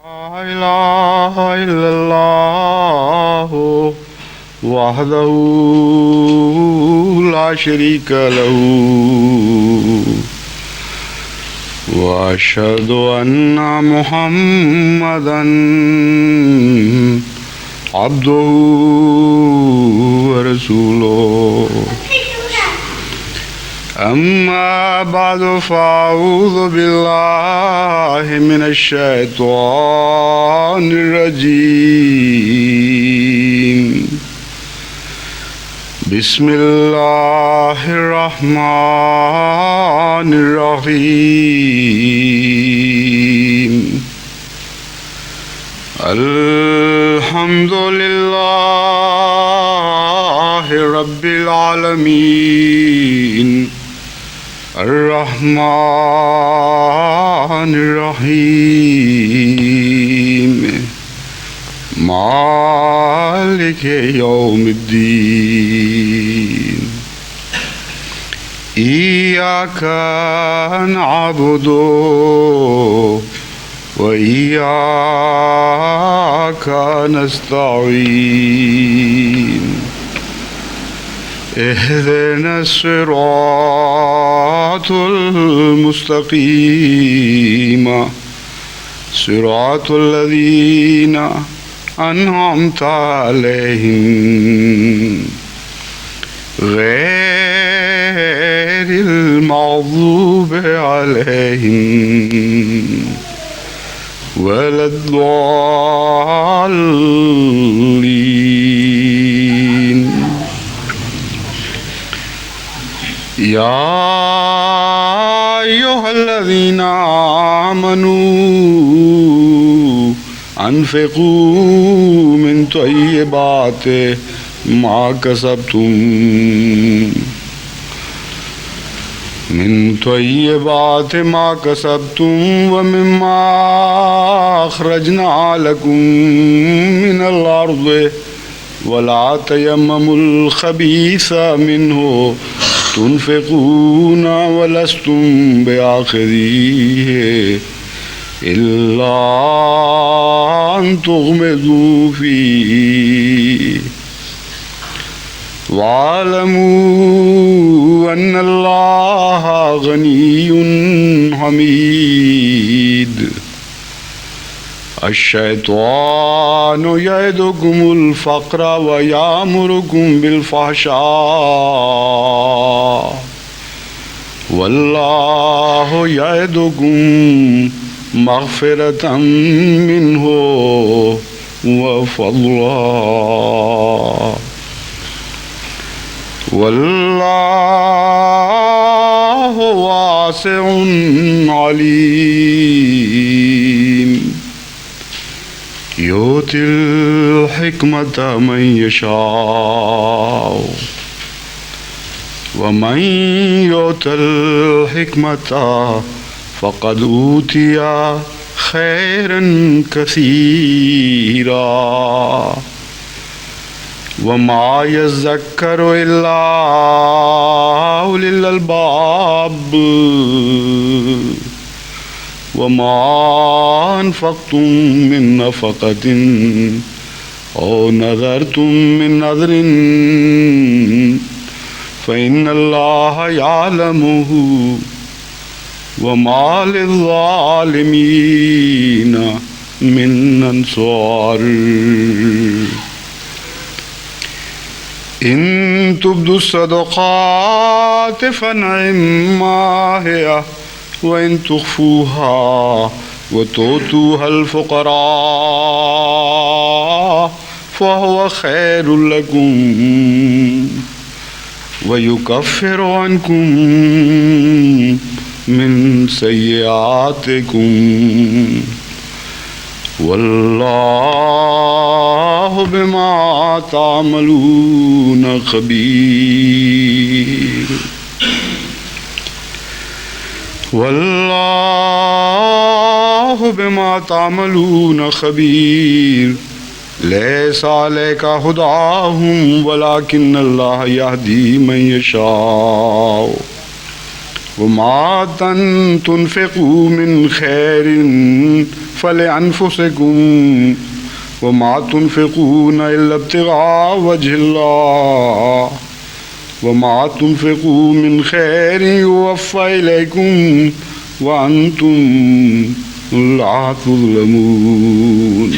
لا إله إلا الله وحده لا شريك له وأشهد أن محمدا عبده ورسوله أما بعد فأعوذ بالله من الشيطان الرجيم بسم الله الرحمن الرحيم الحمد لله رب العالمين الرحمن الرحيم مالك يوم الدين إياك نعبد وإياك نستعين اهدنا الصراط المستقيم صراط الذين أنعمت عليهم غير المغضوب عليهم ولا الضالين. يا أيها الذين آمنوا أنفقوا من طيبات ما كسبتم ومما أخرجنا لكم من الأرض ولا تيمموا الخبيث منه تنفقون ولستم بآخذيه إلا أن تغمضوا فيه واعلموا أن الله غني حميد. الشيطان يعدكم الفقر ويأمركم بالفحشاء والله يعدكم مغفرة منه وفضلا والله واسع عليم. يؤتي الحكمة من يشاء ومن يؤت الحكمة فقد أوتي خيرا كثيرا وما يذكر إلا أولي الألباب. وما أنفقتم من نفقة أو نذرتم من نذر فإن الله يعلمه وما للظالمين من أنصار. إن تبدوا الصدقات فنعما هي وإن تخفوها وتؤتوها الفقراء فهو خير لكم ويكفر عنكم من سيئاتكم والله بما تعملون خبير. والله بما تعملون خبير. ليس عليك هداهم ولكن الله يهدي من يشاء وما تنفقوا من خير فلأنفسكم وما تنفقون إلا ابتغاء وجه الله وما تنفقوا من خير يوفى إليكم وأنتم لا تظلمون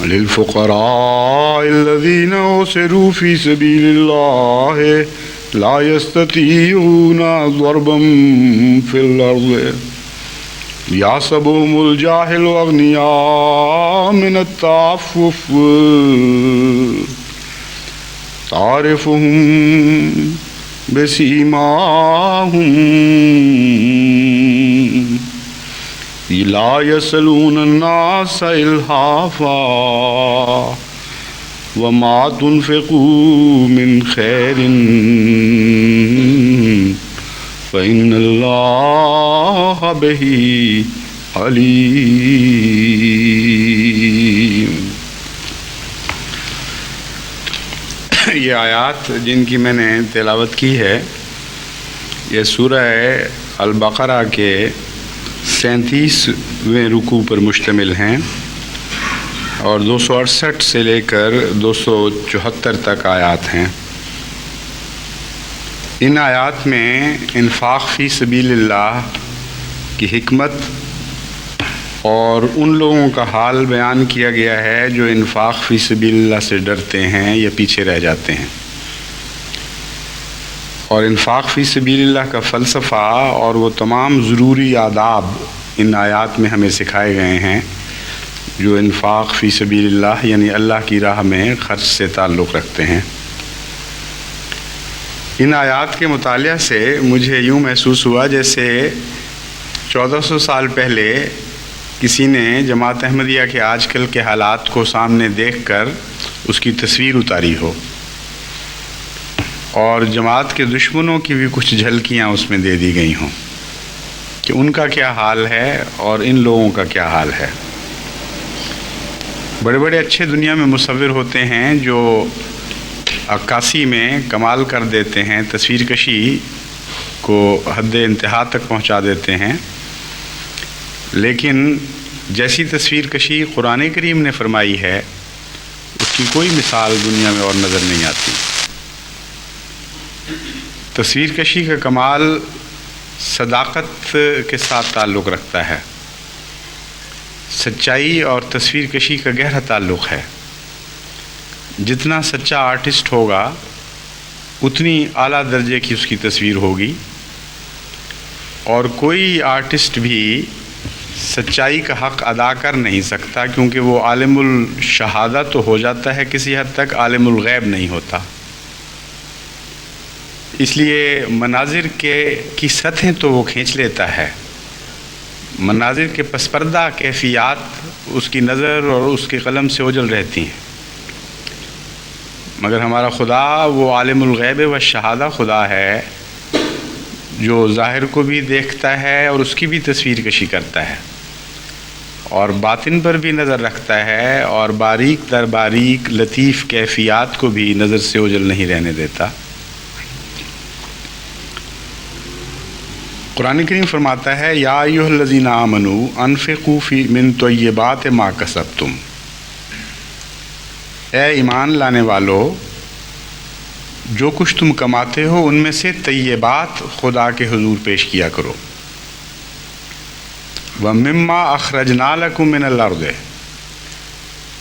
للفقراء الذين أحصروا في سبيل الله لا يستطيعون ضربا في الأرض يحسبهم الجاهل أغنياء من التعفف تعرفهم بسيماهم لا يسألون الناس إلحافا وما تنفقوا من خير فإن الله به عليم. یہ آیات جن کی میں نے تلاوت کی ہے یہ سورہ البقرہ کے 37ویں رکوع پر مشتمل ہیں اور 268 سے لے کر 274 تک آیات ہیں. ان آیات میں انفاق فی سبیل اللہ کی حکمت اور ان لوگوں کا حال بیان کیا گیا ہے جو انفاق فی سبیل اللہ سے ڈرتے ہیں یا پیچھے رہ جاتے ہیں، اور انفاق فی سبیل اللہ کا فلسفہ اور وہ تمام ضروری آداب ان آیات میں ہمیں سکھائے گئے ہیں جو انفاق فی سبیل اللہ یعنی اللہ کی راہ میں خرچ سے تعلق رکھتے ہیں. ان آیات کے مطالعہ سے مجھے یوں محسوس ہوا جیسے 1400 سال پہلے کسی نے جماعت احمدیہ کے آج کل کے حالات کو سامنے دیکھ کر اس کی تصویر اتاری ہو اور جماعت کے دشمنوں کی بھی کچھ جھلکیاں اس میں دے دی گئی ہوں کہ ان کا کیا حال ہے اور ان لوگوں کا کیا حال ہے. بڑے بڑے اچھے دنیا میں مصور ہوتے ہیں جو عکاسی میں کمال کر دیتے ہیں، تصویر کشی کو حد انتہا تک پہنچا دیتے ہیں، لیکن جیسی تصویر کشی قرآن کریم نے فرمائی ہے اس کی کوئی مثال دنیا میں اور نظر نہیں آتی. تصویر کشی کا کمال صداقت کے ساتھ تعلق رکھتا ہے، سچائی اور تصویر کشی کا گہرا تعلق ہے. جتنا سچا آرٹسٹ ہوگا اتنی اعلیٰ درجے کی اس کی تصویر ہوگی، اور کوئی آرٹسٹ بھی سچائی کا حق ادا کر نہیں سکتا کیونکہ وہ عالم الشہادہ تو ہو جاتا ہے کسی حد تک، عالم الغیب نہیں ہوتا. اس لیے مناظر کی سطحیں تو وہ کھینچ لیتا ہے، مناظر کے پس پردہ کیفیات اس کی نظر اور اس کے قلم سے اوجھل رہتی ہیں، مگر ہمارا خدا وہ عالم الغیب و شہادہ خدا ہے جو ظاہر کو بھی دیکھتا ہے اور اس کی بھی تصویر کشی کرتا ہے اور باطن پر بھی نظر رکھتا ہے اور باریک در باریک لطیف کیفیات کو بھی نظر سے اوجھل نہیں رہنے دیتا. قرآن کریم فرماتا ہے یا ایھا الذین آمنوا انفقوا فی من طیبات ما کسبتم، اے ایمان لانے والو جو کچھ تم کماتے ہو ان میں سے طیبات خدا کے حضور پیش کیا کرو. وَمِمَّا أَخْرَجْنَا لَكُم مِّنَ الْأَرْضِ،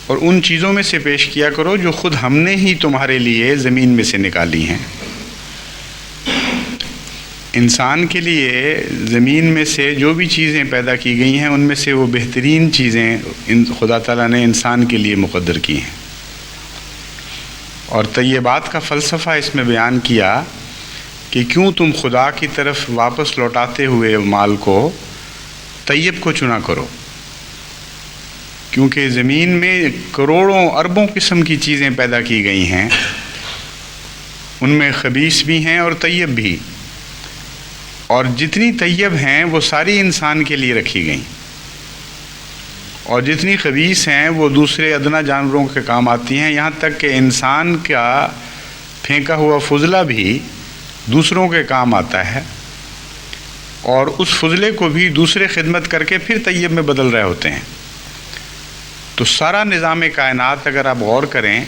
اور ان چیزوں میں سے پیش کیا کرو جو خود ہم نے ہی تمہارے لیے زمین میں سے نکالی ہیں. انسان کے لیے زمین میں سے جو بھی چیزیں پیدا کی گئی ہیں ان میں سے وہ بہترین چیزیں خدا تعالیٰ نے انسان کے لیے مقدر کی ہیں. اور طیبات کا فلسفہ اس میں بیان کیا کہ کیوں تم خدا کی طرف واپس لوٹاتے ہوئے مال کو طیب کو چنا کرو، کیونکہ زمین میں کروڑوں اربوں قسم کی چیزیں پیدا کی گئی ہیں، ان میں خبیث بھی ہیں اور طیب بھی، اور جتنی طیب ہیں وہ ساری انسان کے لیے رکھی گئیں، اور جتنی خبیث ہیں وہ دوسرے ادنا جانوروں کے کام آتی ہیں، یہاں تک کہ انسان کا پھینکا ہوا فضلہ بھی دوسروں کے کام آتا ہے، اور اس فضلے کو بھی دوسرے خدمت کر کے پھر طیب میں بدل رہے ہوتے ہیں۔ تو سارا نظام کائنات اگر آپ غور کریں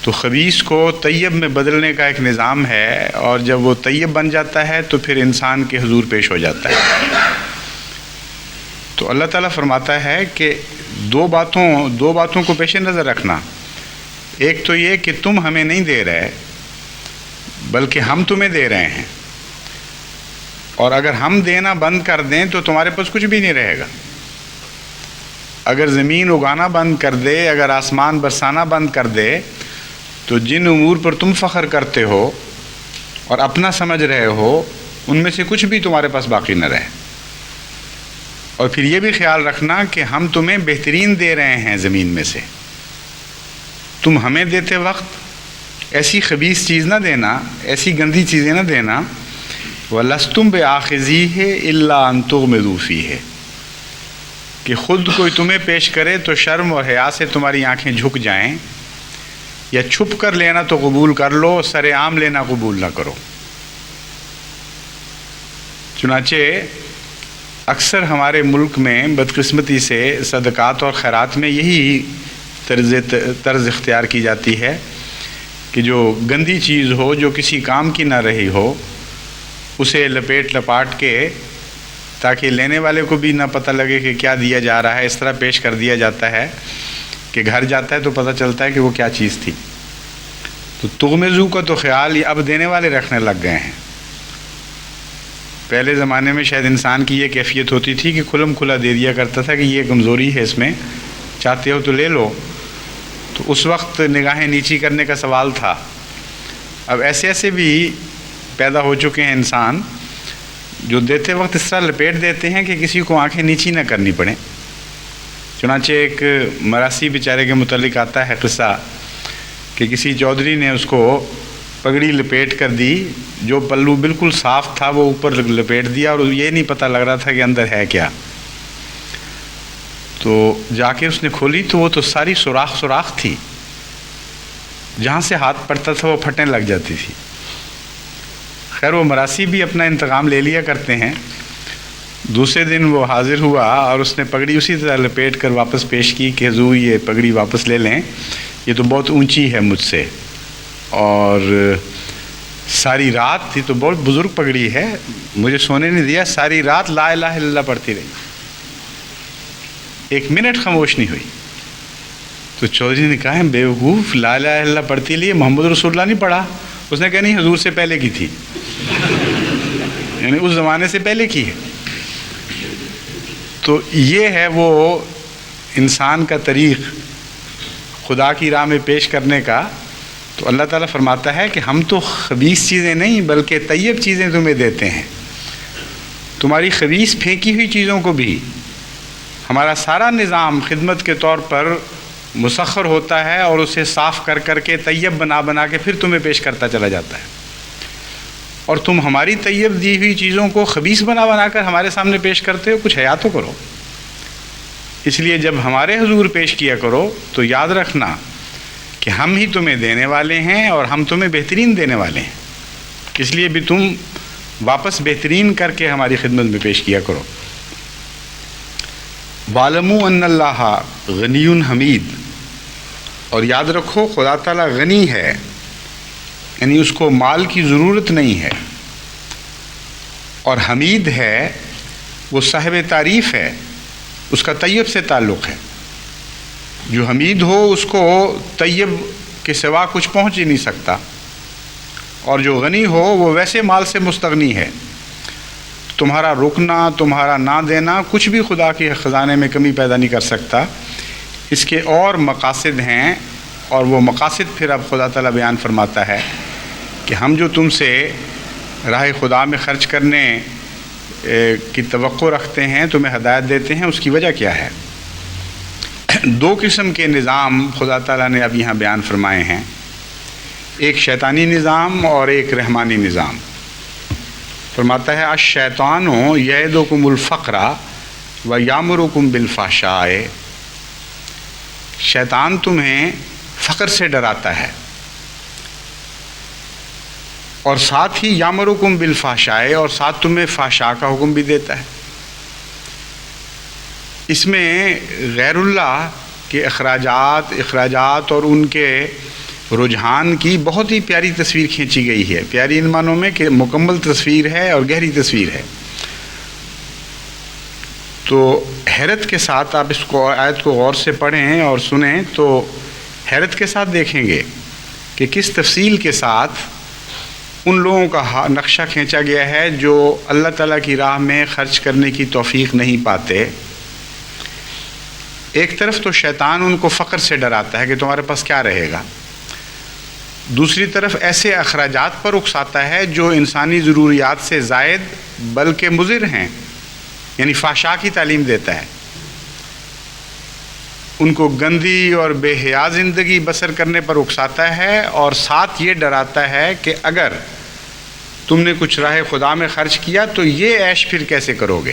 تو خبیث کو طیب میں بدلنے کا ایک نظام ہے، اور جب وہ طیب بن جاتا ہے تو پھر انسان کے حضور پیش ہو جاتا ہے۔ تو اللہ تعالیٰ فرماتا ہے کہ دو باتوں کو پیش نظر رکھنا۔ ایک تو یہ کہ تم ہمیں نہیں دے رہے بلکہ ہم تمہیں دے رہے ہیں، اور اگر ہم دینا بند کر دیں تو تمہارے پاس کچھ بھی نہیں رہے گا۔ اگر زمین اگانا بند کر دے، اگر آسمان برسانا بند کر دے، تو جن امور پر تم فخر کرتے ہو اور اپنا سمجھ رہے ہو ان میں سے کچھ بھی تمہارے پاس باقی نہ رہے۔ اور پھر یہ بھی خیال رکھنا کہ ہم تمہیں بہترین دے رہے ہیں زمین میں سے۔ تم ہمیں دیتے وقت ایسی خبیث چیز نہ دینا، ایسی گندی چیزیں نہ دینا۔ وَلَسْتُمْ بِآخِذِيهِ إِلَّا أَن تُغْمِضُوا فِيهِ، کہ خود کوئی تمہیں پیش کرے تو شرم اور حیا سے تمہاری آنکھیں جھک جائیں، یا چھپ کر لینا تو قبول کر لو، سر عام لینا قبول نہ کرو۔ چنانچہ اکثر ہمارے ملک میں بدقسمتی سے صدقات اور خیرات میں یہی طرز اختیار کی جاتی ہے کہ جو گندی چیز ہو، جو کسی کام کی نہ رہی ہو، اسے لپیٹ لپاٹ کے تاکہ لینے والے کو بھی نہ پتہ لگے کہ کیا دیا جا رہا ہے، اس طرح پیش کر دیا جاتا ہے کہ گھر جاتا ہے تو پتہ چلتا ہے کہ وہ کیا چیز تھی۔ تو تغمزو کا تو خیال یہ اب دینے والے رکھنے لگ گئے ہیں۔ پہلے زمانے میں شاید انسان کی یہ کیفیت ہوتی تھی کہ کھلم کھلا دے دیا کرتا تھا کہ یہ کمزوری ہے اس میں، چاہتے ہو تو لے لو، تو اس وقت نگاہیں نیچی کرنے کا سوال تھا۔ اب ایسے بھی پیدا ہو چکے ہیں انسان جو دیتے وقت اس طرح لپیٹ دیتے ہیں کہ کسی کو آنکھیں نیچی نہ کرنی پڑیں۔ چنانچہ ایک مراسی بیچارے کے متعلق آتا ہے قصہ کہ کسی چودھری نے اس کو پگڑی لپیٹ کر دی، جو پلو بالکل صاف تھا وہ اوپر لپیٹ دیا، اور یہ نہیں پتہ لگ رہا تھا کہ اندر ہے کیا۔ تو جا کے اس نے کھولی تو وہ تو ساری سوراخ تھی، جہاں سے ہاتھ پڑتا تھا وہ پھٹنے لگ جاتی تھی۔ خیر وہ مراسی بھی اپنا انتقام لے لیا کرتے ہیں۔ دوسرے دن وہ حاضر ہوا اور اس نے پگڑی اسی طرح لپیٹ کر واپس پیش کی کہ حضور یہ پگڑی واپس لے لیں، یہ تو بہت اونچی ہے مجھ سے، اور ساری رات تھی تو بہت بزرگ پگڑی ہے، مجھے سونے نہیں دیا، ساری رات لا الہ الا اللہ پڑھتی رہی، ایک منٹ خاموش نہیں ہوئی۔ تو چودھری نے کہا بیوقوف، لا الہ الا اللہ پڑھتی لیے محمد رسول اللہ نہیں پڑھا؟ اس نے کہا نہیں، حضور سے پہلے کی تھی، یعنی اس زمانے سے پہلے کی ہے۔ تو یہ ہے وہ انسان کا طریق خدا کی راہ میں پیش کرنے کا۔ تو اللہ تعالیٰ فرماتا ہے کہ ہم تو خبیث چیزیں نہیں بلکہ طیب چیزیں تمہیں دیتے ہیں۔ تمہاری خبیث پھینکی ہوئی چیزوں کو بھی ہمارا سارا نظام خدمت کے طور پر مسخر ہوتا ہے، اور اسے صاف کر کر کے طیب بنا کے پھر تمہیں پیش کرتا چلا جاتا ہے، اور تم ہماری طیب دی ہوئی چیزوں کو خبیث بنا کر ہمارے سامنے پیش کرتے ہو، کچھ حیا تو کرو۔ اس لیے جب ہمارے حضور پیش کیا کرو تو یاد رکھنا کہ ہم ہی تمہیں دینے والے ہیں اور ہم تمہیں بہترین دینے والے ہیں، اس لیے بھی تم واپس بہترین کر کے ہماری خدمت میں پیش کیا کرو۔ وَاعْلَمُوا أَنَّ اللَّهَ غَنِيٌّ حَمِيدٌ، اور یاد رکھو خدا تعالیٰ غنی ہے، یعنی اس کو مال کی ضرورت نہیں ہے، اور حمید ہے، وہ صاحب تعریف ہے، اس کا طیب سے تعلق ہے۔ جو حمید ہو اس کو طیب کے سوا کچھ پہنچ ہی نہیں سکتا، اور جو غنی ہو وہ ویسے مال سے مستغنی ہے۔ تمہارا رکنا، تمہارا نہ دینا کچھ بھی خدا کے خزانے میں کمی پیدا نہیں کر سکتا۔ اس کے اور مقاصد ہیں، اور وہ مقاصد پھر اب خدا تعالیٰ بیان فرماتا ہے کہ ہم جو تم سے راہ خدا میں خرچ کرنے کی توقع رکھتے ہیں، تمہیں ہدایت دیتے ہیں، اس کی وجہ کیا ہے۔ دو قسم کے نظام خدا تعالیٰ نے اب یہاں بیان فرمائے ہیں، ایک شیطانی نظام اور ایک رحمانی نظام۔ فرماتا ہے الشیطان یعدکم الفقر ویامرکم بالفحشاء، شیطان تمہیں فقر سے ڈراتا ہے اور ساتھ ہی یامرکم بالفحشاء، اور ساتھ تمہیں فحشاء کا حکم بھی دیتا ہے۔ اس میں غیر اللہ کے اخراجات اور ان کے رجحان کی بہت ہی پیاری تصویر کھینچی گئی ہے، پیاری ان معنوں میں کہ مکمل تصویر ہے اور گہری تصویر ہے۔ تو حیرت کے ساتھ آپ اس کو آیت کو غور سے پڑھیں اور سنیں تو حیرت کے ساتھ دیکھیں گے کہ کس تفصیل کے ساتھ ان لوگوں کا نقشہ کھینچا گیا ہے جو اللہ تعالیٰ کی راہ میں خرچ کرنے کی توفیق نہیں پاتے۔ ایک طرف تو شیطان ان کو فقر سے ڈراتا ہے کہ تمہارے پاس کیا رہے گا، دوسری طرف ایسے اخراجات پر اکساتا ہے جو انسانی ضروریات سے زائد بلکہ مضر ہیں، یعنی فحشاء کی تعلیم دیتا ہے، ان کو گندی اور بے حیا زندگی بسر کرنے پر اکساتا ہے، اور ساتھ یہ ڈراتا ہے کہ اگر تم نے کچھ راہ خدا میں خرچ کیا تو یہ عیش پھر کیسے کرو گے۔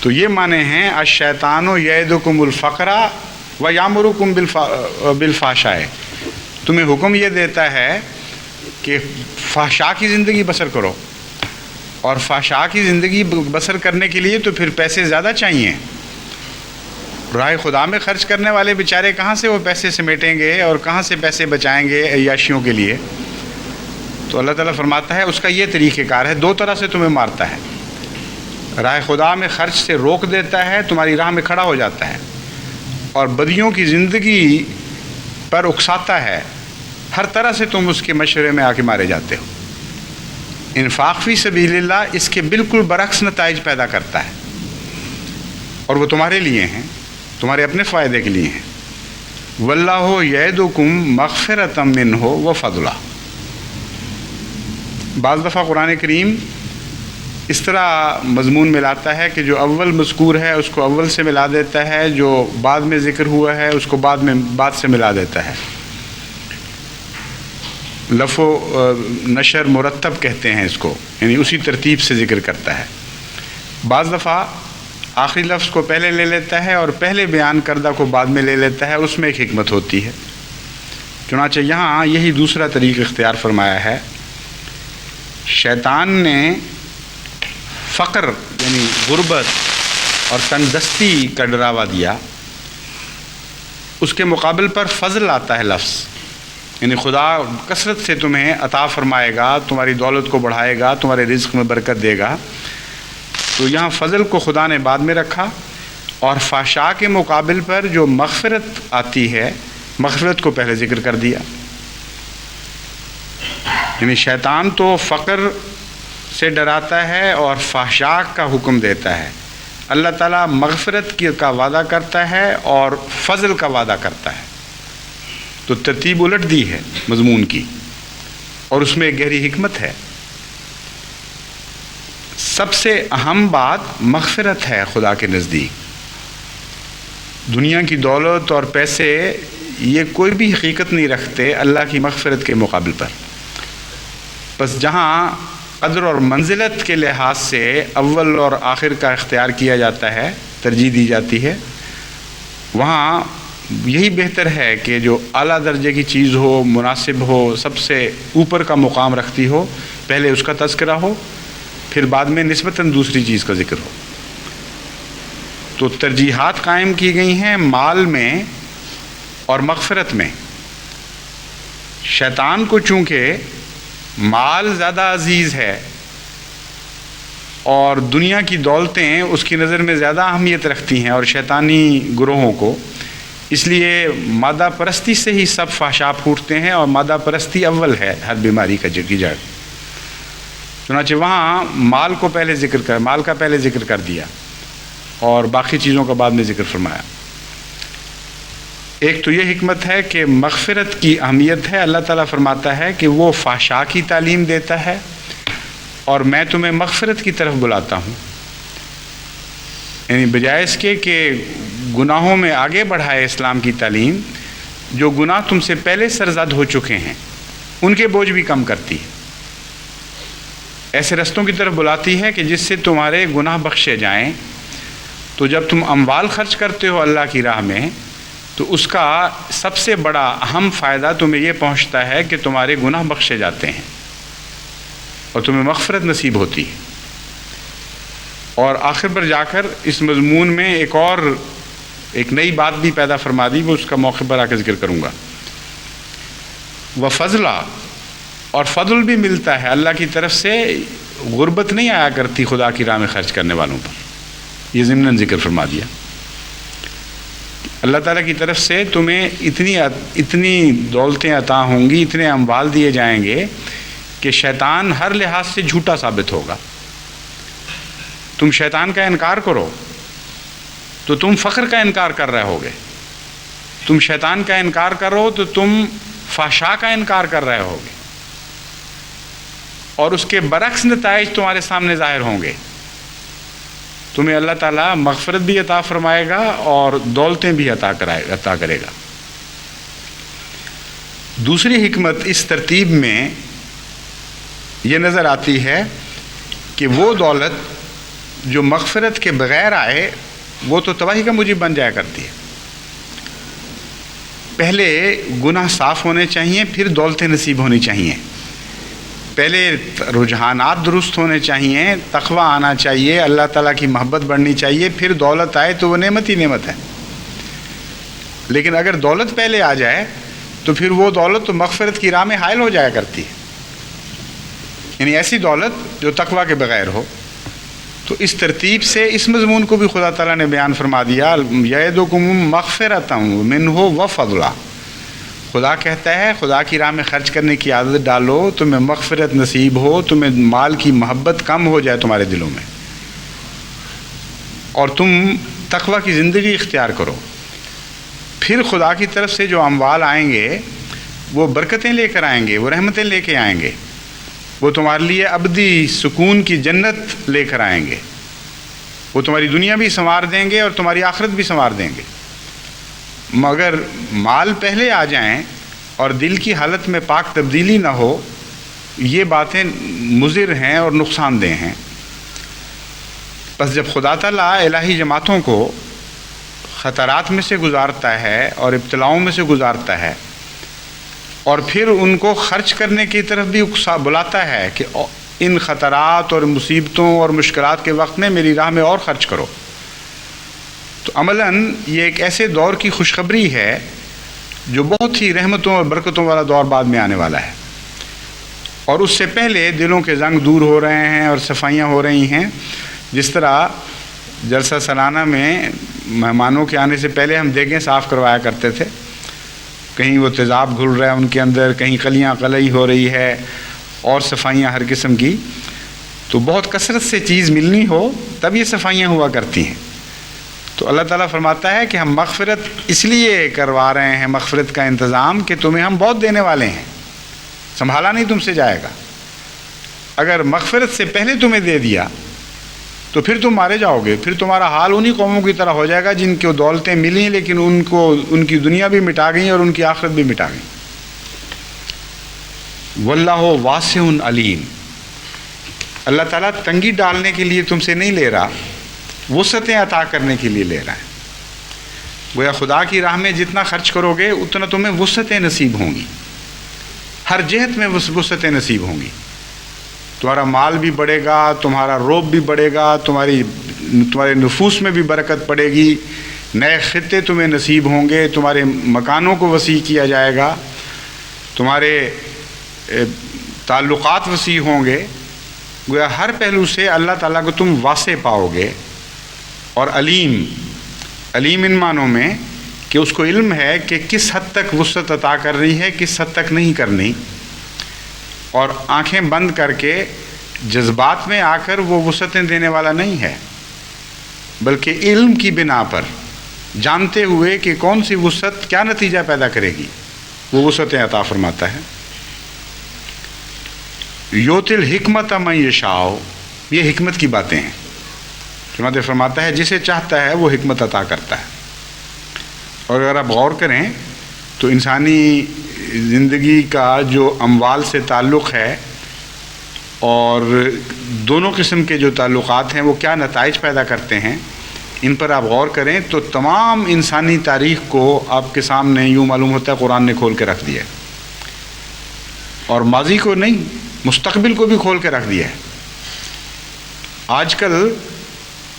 تو یہ معنی ہیں الشیطان یعدکم الفقر و یامرکم بالفحشاء، تمہیں حکم یہ دیتا ہے کہ فحشاء کی زندگی بسر کرو، اور فحشاء کی زندگی بسر کرنے کے لیے تو پھر پیسے زیادہ چاہیے۔ راہ خدا میں خرچ کرنے والے بیچارے کہاں سے وہ پیسے سمیٹیں گے اور کہاں سے پیسے بچائیں گے عیاشیوں کے لیے؟ تو اللہ تعالیٰ فرماتا ہے اس کا یہ طریقہ کار ہے، دو طرح سے تمہیں مارتا ہے، راہ خدا میں خرچ سے روک دیتا ہے، تمہاری راہ میں کھڑا ہو جاتا ہے، اور بدیوں کی زندگی پر اکساتا ہے، ہر طرح سے تم اس کے مشورے میں آ کے مارے جاتے ہو۔ انفاق فی سبیل اللہ اس کے بالکل برعکس نتائج پیدا کرتا ہے، اور وہ تمہارے لیے ہیں، تمہارے اپنے فائدے کے لیے ہیں۔ واللہ یعدکم مغفرۃ منہ وفضلا۔ بعض دفعہ قرآن کریم اس طرح مضمون ملاتا ہے کہ جو اول مذکور ہے اس کو اول سے ملا دیتا ہے، جو بعد میں ذکر ہوا ہے اس کو بعد سے ملا دیتا ہے۔ لف و نشر مرتب کہتے ہیں اس کو، یعنی اسی ترتیب سے ذکر کرتا ہے۔ بعض دفعہ آخری لفظ کو پہلے لے لیتا ہے اور پہلے بیان کردہ کو بعد میں لے لیتا ہے، اس میں ایک حکمت ہوتی ہے۔ چنانچہ یہاں یہی دوسرا طریق اختیار فرمایا ہے۔ شیطان نے فقر یعنی غربت اور تنگدستی کا ڈراوا دیا، اس کے مقابل پر فضل آتا ہے لفظ، یعنی خدا کثرت سے تمہیں عطا فرمائے گا، تمہاری دولت کو بڑھائے گا، تمہارے رزق میں برکت دے گا۔ تو یہاں فضل کو خدا نے بعد میں رکھا، اور فحشاء کے مقابل پر جو مغفرت آتی ہے، مغفرت کو پہلے ذکر کر دیا۔ یعنی شیطان تو فقر سے ڈراتا ہے اور فحشاء کا حکم دیتا ہے، اللہ تعالیٰ مغفرت کا وعدہ کرتا ہے اور فضل کا وعدہ کرتا ہے۔ تو ترتیب الٹ دی ہے مضمون کی، اور اس میں ایک گہری حکمت ہے۔ سب سے اہم بات مغفرت ہے خدا کے نزدیک۔ دنیا کی دولت اور پیسے یہ کوئی بھی حقیقت نہیں رکھتے اللہ کی مغفرت کے مقابل پر۔ بس جہاں قدر اور منزلت کے لحاظ سے اول اور آخر کا اختیار کیا جاتا ہے، ترجیح دی جاتی ہے، وہاں یہی بہتر ہے کہ جو اعلیٰ درجے کی چیز ہو، مناسب ہو، سب سے اوپر کا مقام رکھتی ہو، پہلے اس کا تذکرہ ہو، پھر بعد میں نسبتاً دوسری چیز کا ذکر ہو۔ تو ترجیحات قائم کی گئی ہیں مال میں اور مغفرت میں۔ شیطان کو چونکہ مال زیادہ عزیز ہے اور دنیا کی دولتیں اس کی نظر میں زیادہ اہمیت رکھتی ہیں، اور شیطانی گروہوں کو، اس لیے مادہ پرستی سے ہی سب فحشاء پھوٹتے ہیں، اور مادہ پرستی اول ہے ہر بیماری کا جڑ۔ چنانچہ وہاں مال کا پہلے ذکر کر دیا اور باقی چیزوں کا بعد میں ذکر فرمایا۔ ایک تو یہ حکمت ہے کہ مغفرت کی اہمیت ہے، اللہ تعالیٰ فرماتا ہے کہ وہ فحشاء کی تعلیم دیتا ہے اور میں تمہیں مغفرت کی طرف بلاتا ہوں، یعنی بجائے اس کے کہ گناہوں میں آگے بڑھائے اسلام کی تعلیم، جو گناہ تم سے پہلے سرزد ہو چکے ہیں ان کے بوجھ بھی کم کرتی ہے، ایسے رستوں کی طرف بلاتی ہے کہ جس سے تمہارے گناہ بخشے جائیں۔ تو جب تم اموال خرچ کرتے ہو اللہ کی راہ میں، تو اس کا سب سے بڑا اہم فائدہ تمہیں یہ پہنچتا ہے کہ تمہارے گناہ بخشے جاتے ہیں۔ اور تمہیں مغفرت نصیب ہوتی ہے۔ اور آخر پر جا کر اس مضمون میں ایک نئی بات بھی پیدا فرما دی، وہ اس کا موقع پر آ کے ذکر کروں گا۔ وَفَضْلًا، اور فضل بھی ملتا ہے اللہ کی طرف سے، غربت نہیں آیا کرتی خدا کی راہ میں خرچ کرنے والوں پر، یہ ضمناً ذکر فرما دیا۔ اللہ تعالیٰ کی طرف سے تمہیں اتنی دولتیں عطا ہوں گی، اتنے اموال دیے جائیں گے کہ شیطان ہر لحاظ سے جھوٹا ثابت ہوگا۔ تم شیطان کا انکار کرو تو تم فقر کا انکار کر رہے ہوگے، تم شیطان کا انکار کرو تو تم فحشاء کا انکار کر رہے ہوگے، اور اس کے برعکس نتائج تمہارے سامنے ظاہر ہوں گے۔ تمہیں اللہ تعالیٰ مغفرت بھی عطا فرمائے گا اور دولتیں بھی عطا کرے گا۔ دوسری حکمت اس ترتیب میں یہ نظر آتی ہے کہ وہ دولت جو مغفرت کے بغیر آئے وہ تو تباہی کا موجب بن جایا کرتی ہے۔ پہلے گناہ صاف ہونے چاہیے، پھر دولتیں نصیب ہونی چاہیے۔ پہلے رجحانات درست ہونے چاہیے، تقوی آنا چاہیے، اللہ تعالیٰ کی محبت بڑھنی چاہیے، پھر دولت آئے تو وہ نعمت ہی نعمت ہے۔ لیکن اگر دولت پہلے آ جائے تو پھر وہ دولت تو مغفرت کی راہ میں حائل ہو جایا کرتی ہے، یعنی ایسی دولت جو تقوی کے بغیر ہو۔ تو اس ترتیب سے اس مضمون کو بھی خدا تعالیٰ نے بیان فرما دیا، یعدکم مغفرۃ منہ وفضلا۔ خدا کہتا ہے خدا کی راہ میں خرچ کرنے کی عادت ڈالو، تمہیں مغفرت نصیب ہو، تمہیں مال کی محبت کم ہو جائے تمہارے دلوں میں، اور تم تقوی کی زندگی اختیار کرو۔ پھر خدا کی طرف سے جو اموال آئیں گے وہ برکتیں لے کر آئیں گے، وہ رحمتیں لے کے آئیں گے، وہ تمہارے لیے ابدی سکون کی جنت لے کر آئیں گے، وہ تمہاری دنیا بھی سنوار دیں گے اور تمہاری آخرت بھی سنوار دیں گے۔ مگر مال پہلے آ جائیں اور دل کی حالت میں پاک تبدیلی نہ ہو، یہ باتیں مضر ہیں اور نقصان دہ ہیں۔ بس جب خدا تعالیٰ الہی جماعتوں کو خطرات میں سے گزارتا ہے اور ابتلاؤں میں سے گزارتا ہے، اور پھر ان کو خرچ کرنے کی طرف بھی بلاتا ہے کہ ان خطرات اور مصیبتوں اور مشکلات کے وقت میں میری راہ میں اور خرچ کرو، تو عملاً یہ ایک ایسے دور کی خوشخبری ہے جو بہت ہی رحمتوں اور برکتوں والا دور بعد میں آنے والا ہے۔ اور اس سے پہلے دلوں کے زنگ دور ہو رہے ہیں اور صفائیاں ہو رہی ہیں۔ جس طرح جلسہ سالانہ میں مہمانوں کے آنے سے پہلے ہم دیگیں صاف کروایا کرتے تھے، کہیں وہ تیزاب گھل رہا ہے ان کے اندر، کہیں کلیاں قلعی ہو رہی ہے، اور صفائیاں ہر قسم کی، تو بہت کثرت سے چیز ملنی ہو تب یہ صفائیاں ہوا کرتی ہیں۔ تو اللہ تعالیٰ فرماتا ہے کہ ہم مغفرت اس لیے کروا رہے ہیں، مغفرت کا انتظام، کہ تمہیں ہم بہت دینے والے ہیں، سنبھالا نہیں تم سے جائے گا۔ اگر مغفرت سے پہلے تمہیں دے دیا تو پھر تم مارے جاؤ گے، پھر تمہارا حال انہی قوموں کی طرح ہو جائے گا جن کو دولتیں ملیں لیکن ان کی دنیا بھی مٹا گئیں اور ان کی آخرت بھی مٹا گئیں۔ واللہ واسع علیم، اللہ تعالیٰ تنگی ڈالنے کے لیے تم سے نہیں لے رہا، وسعتیں عطا کرنے کے لیے لے رہا ہے۔ گویا خدا کی راہ میں جتنا خرچ کرو گے اتنا تمہیں وسعتیں نصیب ہوں گی، ہر جہت میں وسعتیں نصیب ہوں گی۔ تمہارا مال بھی بڑھے گا، تمہارا روب بھی بڑھے گا، تمہارے نفوس میں بھی برکت پڑے گی، نئے خطے تمہیں نصیب ہوں گے، تمہارے مکانوں کو وسیع کیا جائے گا، تمہارے تعلقات وسیع ہوں گے۔ گویا ہر پہلو سے اللہ تعالیٰ کو تم واسع پاؤ گے۔ اور علیم ان معنوں میں کہ اس کو علم ہے کہ کس حد تک وسعت عطا کر رہی ہے، کس حد تک نہیں کرنی، اور آنکھیں بند کر کے جذبات میں آ کر وہ وسعتیں دینے والا نہیں ہے، بلکہ علم کی بنا پر جانتے ہوئے کہ کون سی وسعت کیا نتیجہ پیدا کرے گی وہ وسعتیں عطا فرماتا ہے۔ یؤتی الحکمۃ من یشاء، یہ حکمت کی باتیں ہیں۔ چنانچہ فرماتا ہے جسے چاہتا ہے وہ حکمت عطا کرتا ہے۔ اور اگر آپ غور کریں تو انسانی زندگی کا جو اموال سے تعلق ہے اور دونوں قسم کے جو تعلقات ہیں وہ کیا نتائج پیدا کرتے ہیں، ان پر آپ غور کریں تو تمام انسانی تاریخ کو آپ کے سامنے یوں معلوم ہوتا ہے قرآن نے کھول کے رکھ دیا ہے، اور ماضی کو نہیں، مستقبل کو بھی کھول کے رکھ دیا ہے۔ آج کل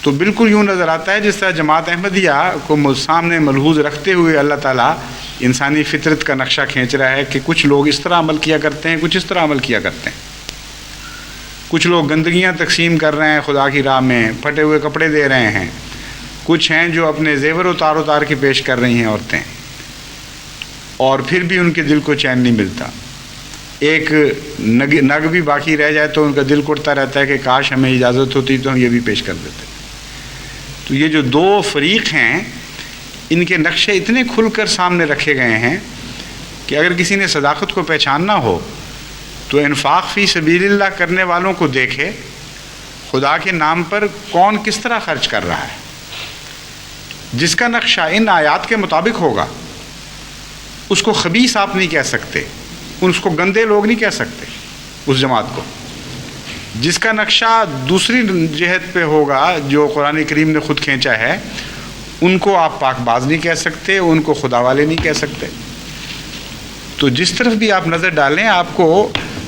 تو بالکل یوں نظر آتا ہے جس طرح جماعت احمدیہ کو سامنے ملحوظ رکھتے ہوئے اللہ تعالیٰ انسانی فطرت کا نقشہ کھینچ رہا ہے کہ کچھ لوگ اس طرح عمل کیا کرتے ہیں، کچھ اس طرح عمل کیا کرتے ہیں۔ کچھ لوگ گندگیاں تقسیم کر رہے ہیں خدا کی راہ میں، پھٹے ہوئے کپڑے دے رہے ہیں، کچھ ہیں جو اپنے زیور اتار کے پیش کر رہی ہیں عورتیں، اور پھر بھی ان کے دل کو چین نہیں ملتا۔ ایک نگ بھی باقی رہ جائے تو ان کا دل کٹتا رہتا ہے کہ کاش ہمیں اجازت ہوتی تو ہم یہ بھی پیش کر دیتے۔ تو یہ جو دو فریق ہیں ان کے نقشے اتنے کھل کر سامنے رکھے گئے ہیں کہ اگر کسی نے صداقت کو پہچاننا ہو تو انفاق فی سبیل اللہ کرنے والوں کو دیکھے، خدا کے نام پر کون کس طرح خرچ کر رہا ہے۔ جس کا نقشہ ان آیات کے مطابق ہوگا اس کو خبیث آپ نہیں کہہ سکتے، اس کو گندے لوگ نہیں کہہ سکتے اس جماعت کو۔ جس کا نقشہ دوسری جہت پہ ہوگا جو قرآن کریم نے خود کھینچا ہے، ان کو آپ پاک باز نہیں کہہ سکتے، ان کو خدا والے نہیں کہہ سکتے۔ تو جس طرف بھی آپ نظر ڈالیں آپ کو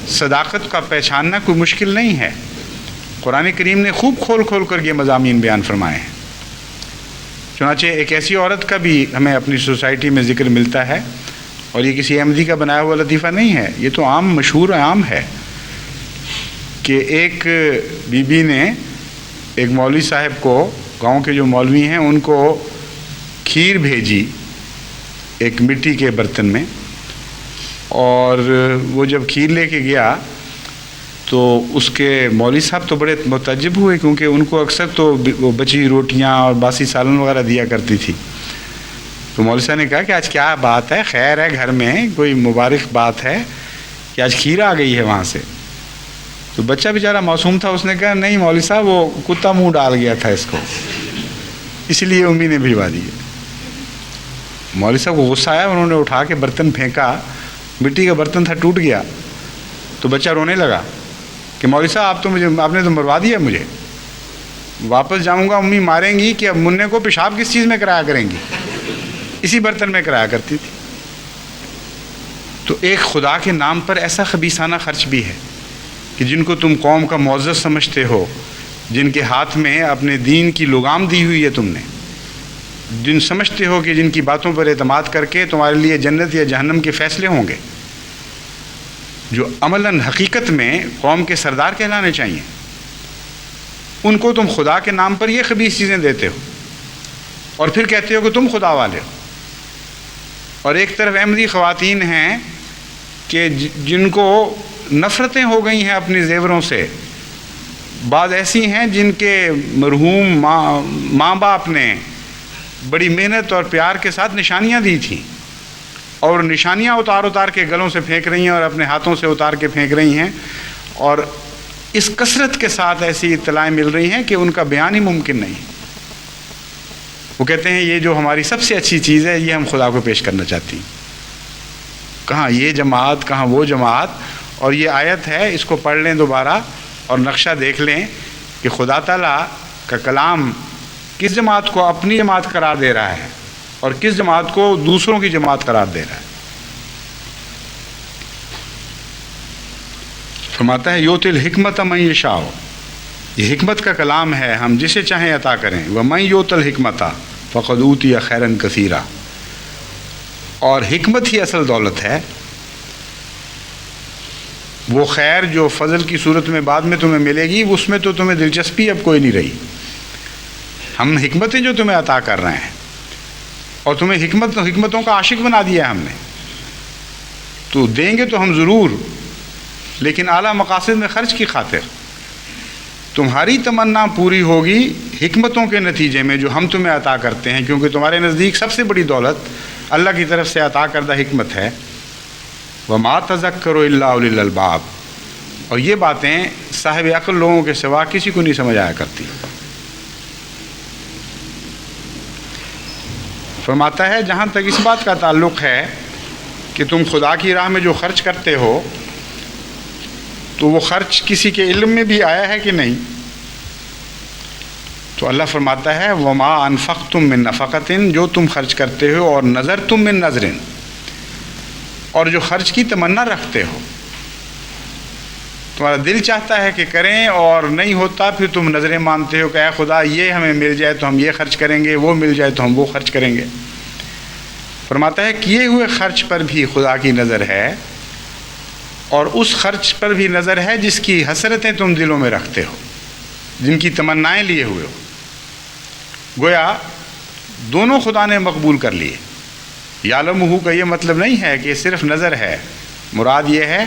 صداقت کا پہچاننا کوئی مشکل نہیں ہے۔ قرآن کریم نے خوب کھول کھول کر یہ مضامین بیان فرمائے ہیں۔ چنانچہ ایک ایسی عورت کا بھی ہمیں اپنی سوسائٹی میں ذکر ملتا ہے، اور یہ کسی احمدی کا بنایا ہوا لطیفہ نہیں ہے، یہ تو عام مشہور عام ہے کہ ایک بی بی نے ایک مولوی صاحب کو، گاؤں کے جو مولوی ہیں ان کو کھیر بھیجی ایک مٹی کے برتن میں، اور وہ جب کھیر لے کے گیا تو اس کے مولوی صاحب تو بڑے متعجب ہوئے، کیونکہ ان کو اکثر تو وہ بچی روٹیاں اور باسی سالن وغیرہ دیا کرتی تھی۔ تو مولوی صاحب نے کہا کہ آج کیا بات ہے، خیر ہے گھر میں کوئی مبارک بات ہے کہ آج کھیر آ گئی ہے وہاں سے؟ تو بچہ بیچارہ معصوم تھا، اس نے کہا نہیں مولوی صاحب وہ کتا منہ ڈال گیا تھا اس کو، اس لیے امی نے بھجوا دی۔ مولوی صاحب کو غصہ آیا، انہوں نے اٹھا کے برتن پھینکا، مٹی کا برتن تھا ٹوٹ گیا۔ تو بچہ رونے لگا کہ مولوی صاحب آپ نے تو مروا دیا مجھے، واپس جاؤں گا امی ماریں گی کہ اب منع کو پیشاب کس چیز میں کرایا کریں گی، اسی برتن میں کرایا کرتی تھی۔ تو ایک خدا کے نام پر ایسا خبیثانہ خرچ بھی ہے کہ جن کو تم قوم کا معزز سمجھتے ہو، جن کے ہاتھ میں اپنے دین کی لگام دی ہوئی ہے تم نے، جن سمجھتے ہو کہ جن کی باتوں پر اعتماد کر کے تمہارے لیے جنت یا جہنم کے فیصلے ہوں گے، جو عملاً حقیقت میں قوم کے سردار کہلانے چاہیے، ان کو تم خدا کے نام پر یہ خبیث چیزیں دیتے ہو اور پھر کہتے ہو کہ تم خدا والے ہو۔ اور ایک طرف احمدی خواتین ہیں کہ جن کو نفرتیں ہو گئی ہیں اپنے زیوروں سے، بعض ایسی ہیں جن کے مرحوم ماں باپ نے بڑی محنت اور پیار کے ساتھ نشانیاں دی تھیں، اور نشانیاں اتار کے گلوں سے پھینک رہی ہیں اور اپنے ہاتھوں سے اتار کے پھینک رہی ہیں، اور اس کثرت کے ساتھ ایسی اطلاعیں مل رہی ہیں کہ ان کا بیان ہی ممکن نہیں۔ وہ کہتے ہیں یہ جو ہماری سب سے اچھی چیز ہے یہ ہم خدا کو پیش کرنا چاہتی ہیں۔ کہاں یہ جماعت، کہاں وہ جماعت، اور یہ آیت ہے، اس کو پڑھ لیں دوبارہ اور نقشہ دیکھ لیں کہ خدا تعالیٰ کا کلام کس جماعت کو اپنی جماعت قرار دے رہا ہے اور کس جماعت کو دوسروں کی جماعت قرار دے رہا ہے۔ فرماتا ہے یؤتی الحکمت من یشاء، یہ حکمت کا کلام ہے، ہم جسے چاہیں عطا کریں۔ ومن یؤت الحکمت فقد اوتی خیرا کثیرا، اور حکمت ہی اصل دولت ہے، وہ خیر جو فضل کی صورت میں بعد میں تمہیں ملے گی اس میں تو تمہیں دلچسپی اب کوئی نہیں رہی۔ ہم حکمتیں جو تمہیں عطا کر رہے ہیں اور تمہیں حکمتوں کا عاشق بنا دیا ہے ہم نے، تو دیں گے تو ہم ضرور، لیکن اعلیٰ مقاصد میں خرچ کی خاطر۔ تمہاری تمنا پوری ہوگی حکمتوں کے نتیجے میں جو ہم تمہیں عطا کرتے ہیں، کیونکہ تمہارے نزدیک سب سے بڑی دولت اللہ کی طرف سے عطا کردہ حکمت ہے۔ وما تذکروا الا اولو الالباب، اور یہ باتیں صاحب عقل لوگوں کے سوا کسی کو نہیں سمجھ آیا کرتی۔ فرماتا ہے جہاں تک اس بات کا تعلق ہے کہ تم خدا کی راہ میں جو خرچ کرتے ہو تو وہ خرچ کسی کے علم میں بھی آیا ہے کہ نہیں، تو اللہ فرماتا ہے وما انفقتم من نفقۃ، جو تم خرچ کرتے ہو، اور نذرتم من نذر، اور جو خرچ کی تمنا رکھتے ہو۔ تمہارا دل چاہتا ہے کہ کریں اور نہیں ہوتا، پھر تم نظریں مانتے ہو کہ اے خدا یہ ہمیں مل جائے تو ہم یہ خرچ کریں گے، وہ مل جائے تو ہم وہ خرچ کریں گے۔ فرماتا ہے کیے ہوئے خرچ پر بھی خدا کی نظر ہے، اور اس خرچ پر بھی نظر ہے جس کی حسرتیں تم دلوں میں رکھتے ہو، جن کی تمنائیں لیے ہوئے ہو۔ گویا دونوں خدا نے مقبول کر لیے۔ یعلمہ کا یہ مطلب نہیں ہے کہ صرف نظر ہے، مراد یہ ہے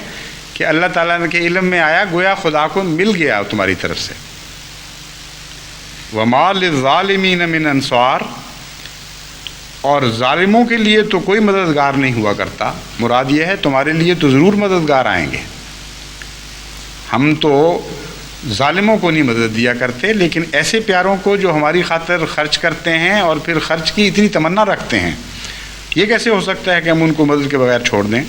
کہ اللہ تعالیٰ کے علم میں آیا، گویا خدا کو مل گیا تمہاری طرف سے۔ وَمَا لِلظَّالِمِينَ مِنْ أَنصَارٍ، اور ظالموں کے لیے تو کوئی مددگار نہیں ہوا کرتا، مراد یہ ہے تمہارے لیے تو ضرور مددگار آئیں گے۔ ہم تو ظالموں کو نہیں مدد دیا کرتے، لیکن ایسے پیاروں کو جو ہماری خاطر خرچ کرتے ہیں اور پھر خرچ کی اتنی تمنا رکھتے ہیں، یہ کیسے ہو سکتا ہے کہ ہم ان کو مدد کے بغیر چھوڑ دیں؟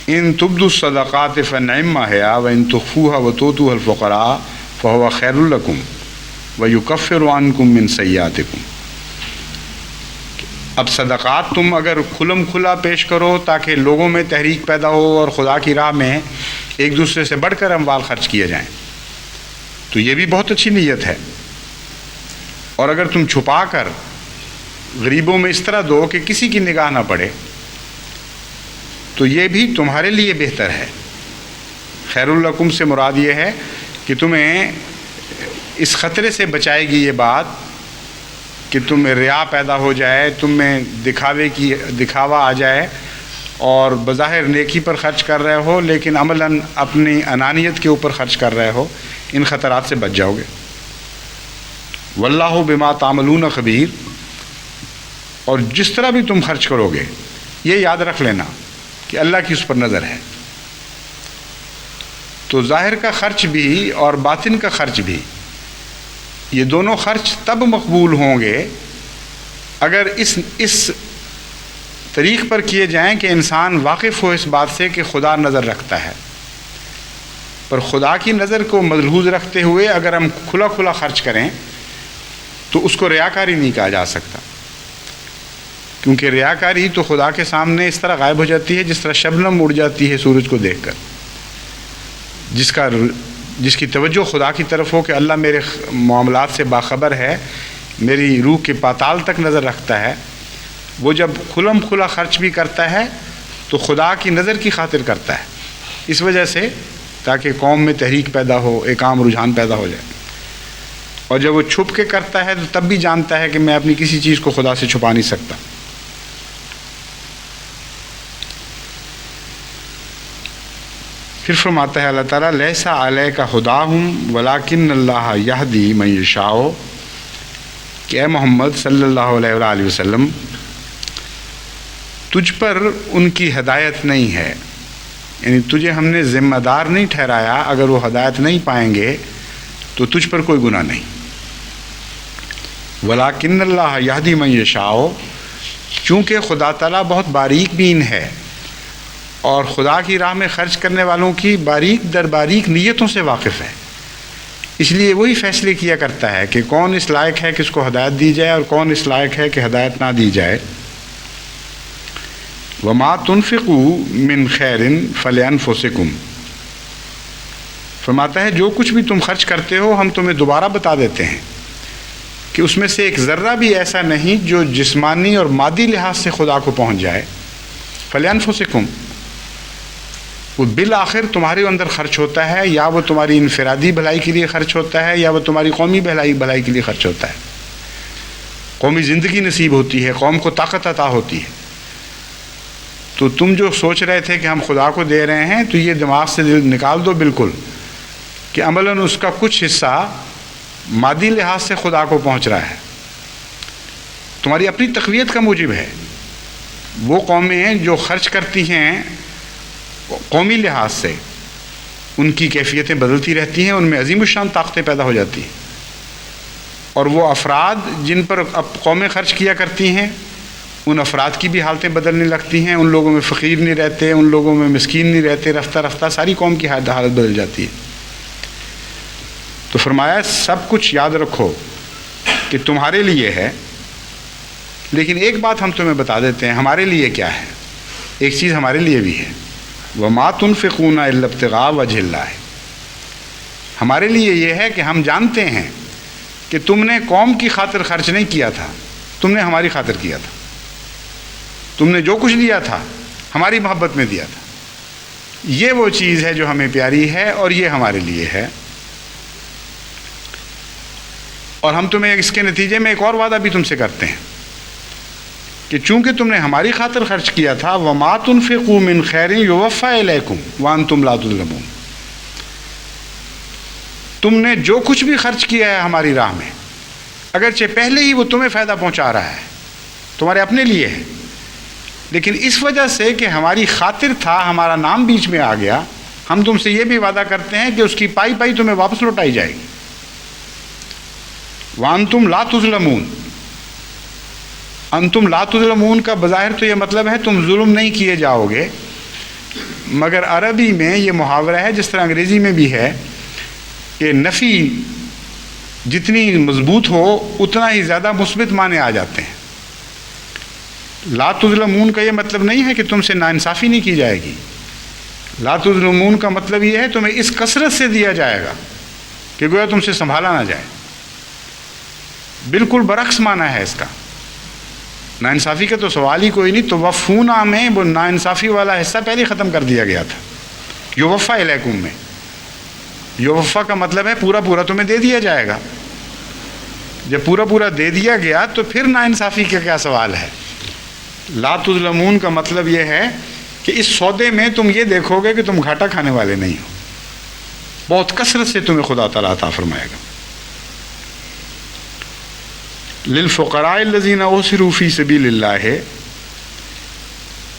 ان تبدوا الصدقات فنعما ہی وان تخفوها وتؤتوها الفقراء فهو خیر لکم ویکفر عنکم من سیئاتکم۔ اب صدقات تم اگر کھلم کھلا پیش کرو تاکہ لوگوں میں تحریک پیدا ہو اور خدا کی راہ میں ایک دوسرے سے بڑھ کر اموال خرچ کیے جائیں، تو یہ بھی بہت اچھی نیت ہے۔ اور اگر تم چھپا کر غریبوں میں اس طرح دو کہ کسی کی نگاہ نہ پڑے، تو یہ بھی تمہارے لیے بہتر ہے۔ خیر الکم سے مراد یہ ہے کہ تمہیں اس خطرے سے بچائے گی یہ بات کہ تم میں ریا پیدا ہو جائے، تم میں دکھاوا آ جائے اور بظاہر نیکی پر خرچ کر رہے ہو لیکن عملاً اپنی انانیت کے اوپر خرچ کر رہے ہو۔ ان خطرات سے بچ جاؤ گے۔ واللہ بما تعملون خبیر، اور جس طرح بھی تم خرچ کرو گے یہ یاد رکھ لینا کہ اللہ کی اس پر نظر ہے۔ تو ظاہر کا خرچ بھی اور باطن کا خرچ بھی، یہ دونوں خرچ تب مقبول ہوں گے اگر اس طریق پر کیے جائیں کہ انسان واقف ہو اس بات سے کہ خدا نظر رکھتا ہے۔ پر خدا کی نظر کو ملحوظ رکھتے ہوئے اگر ہم کھلا کھلا خرچ کریں تو اس کو ریاکاری نہیں کہا جا سکتا، کیونکہ ریاکاری تو خدا کے سامنے اس طرح غائب ہو جاتی ہے جس طرح شبنم اڑ جاتی ہے سورج کو دیکھ کر۔ جس کی توجہ خدا کی طرف ہو کہ اللہ میرے معاملات سے باخبر ہے، میری روح کے پاتال تک نظر رکھتا ہے، وہ جب کھلم کھلا خرچ بھی کرتا ہے تو خدا کی نظر کی خاطر کرتا ہے، اس وجہ سے تاکہ قوم میں تحریک پیدا ہو، ایک عام رجحان پیدا ہو جائے۔ اور جب وہ چھپ کے کرتا ہے تو تب بھی جانتا ہے کہ میں اپنی کسی چیز کو خدا سے چھپا نہیں سکتا۔ پھر فرماتا ہے اللہ تعالیٰ لیسا علیک ہداہم ولکن اللہ یہدی من یشاء، کہ اے محمد صلی اللہ علیہ وآلہ وسلم تجھ پر ان کی ہدایت نہیں ہے، یعنی تجھے ہم نے ذمہ دار نہیں ٹھہرایا، اگر وہ ہدایت نہیں پائیں گے تو تجھ پر کوئی گناہ نہیں۔ ولکن اللہ یہدی من یشاء، چونکہ خدا تعالیٰ بہت باریک بین ہے اور خدا کی راہ میں خرچ کرنے والوں کی باریک در باریک نیتوں سے واقف ہے، اس لیے وہی فیصلے کیا کرتا ہے کہ کون اس لائق ہے کہ اس کو ہدایت دی جائے اور کون اس لائق ہے کہ ہدایت نہ دی جائے۔ وما تنفقوا من خیر فلانفسکم، فرماتا ہے جو کچھ بھی تم خرچ کرتے ہو ہم تمہیں دوبارہ بتا دیتے ہیں کہ اس میں سے ایک ذرہ بھی ایسا نہیں جو جسمانی اور مادی لحاظ سے خدا کو پہنچ جائے۔ فلانفسکم، وہ بالآخر تمہارے اندر خرچ ہوتا ہے، یا وہ تمہاری انفرادی بھلائی کے لیے خرچ ہوتا ہے یا وہ تمہاری قومی بھلائی کے لیے خرچ ہوتا ہے۔ قومی زندگی نصیب ہوتی ہے، قوم کو طاقت عطا ہوتی ہے۔ تو تم جو سوچ رہے تھے کہ ہم خدا کو دے رہے ہیں تو یہ دماغ سے نکال دو بالکل، کہ عملاً اس کا کچھ حصہ مادی لحاظ سے خدا کو پہنچ رہا ہے، تمہاری اپنی تقویت کا موجب ہے۔ وہ قومیں جو خرچ کرتی ہیں قومی لحاظ سے، ان کی کیفیتیں بدلتی رہتی ہیں، ان میں عظیم الشان طاقتیں پیدا ہو جاتی ہیں، اور وہ افراد جن پر اب قومیں خرچ کیا کرتی ہیں ان افراد کی بھی حالتیں بدلنے لگتی ہیں، ان لوگوں میں فقیر نہیں رہتے، ان لوگوں میں مسکین نہیں رہتے، رفتہ رفتہ ساری قوم کی حالت بدل جاتی ہے۔ تو فرمایا سب کچھ یاد رکھو کہ تمہارے لیے ہے، لیکن ایک بات ہم تمہیں بتا دیتے ہیں ہمارے لیے کیا ہے، ایک چیز ہمارے لیے بھی ہے، وَمَا تُنْفِقُونَ إِلَّا ابْتِغَاءَ وَجْهِ اللَّهِ، ہمارے لیے یہ ہے کہ ہم جانتے ہیں کہ تم نے قوم کی خاطر خرچ نہیں کیا تھا، تم نے ہماری خاطر کیا تھا، تم نے جو کچھ دیا تھا ہماری محبت میں دیا تھا۔ یہ وہ چیز ہے جو ہمیں پیاری ہے اور یہ ہمارے لیے ہے۔ اور ہم تمہیں اس کے نتیجے میں ایک اور وعدہ بھی تم سے کرتے ہیں کہ چونکہ تم نے ہماری خاطر خرچ کیا تھا، وَمَا تُنْفِقُوا مِنْ خَيْرٍ يُوَفَّ إِلَيْكُمْ وَأَنْتُمْ لَا تُظْلَمُونَ، تم نے جو کچھ بھی خرچ کیا ہے ہماری راہ میں، اگرچہ پہلے ہی وہ تمہیں فائدہ پہنچا رہا ہے، تمہارے اپنے لیے ہے، لیکن اس وجہ سے کہ ہماری خاطر تھا، ہمارا نام بیچ میں آ گیا، ہم تم سے یہ بھی وعدہ کرتے ہیں کہ اس کی پائی پائی تمہیں واپس لوٹائی جائے گی۔ وَأَنْتُمْ لَا تُظْلَمُونَ، انتم لا تظلمون کا بظاہر تو یہ مطلب ہے تم ظلم نہیں کیے جاؤ گے، مگر عربی میں یہ محاورہ ہے، جس طرح انگریزی میں بھی ہے، کہ نفی جتنی مضبوط ہو اتنا ہی زیادہ مثبت معنی آ جاتے ہیں۔ لا تظلمون کا یہ مطلب نہیں ہے کہ تم سے ناانصافی نہیں کی جائے گی، لا تظلمون کا مطلب یہ ہے تمہیں اس کثرت سے دیا جائے گا کہ گویا تم سے سنبھالا نہ جائے۔ بالکل برعکس معنی ہے اس کا۔ ناانصافی کا تو سوال ہی کوئی نہیں، تو وفونا میں وہ ناانصافی والا حصہ پہلے ہی ختم کر دیا گیا تھا۔ یوفا الیکم میں یوفا کا مطلب ہے پورا پورا تمہیں دے دیا جائے گا۔ جب پورا پورا دے دیا گیا تو پھر ناانصافی کا کیا سوال ہے؟ لا تظلمون کا مطلب یہ ہے کہ اس سودے میں تم یہ دیکھو گے کہ تم گھاٹا کھانے والے نہیں ہو، بہت کثرت سے تمہیں خدا تعالیٰ عطا فرمائے گا۔ للفقراء الذین احصروا فی سبیل اللہ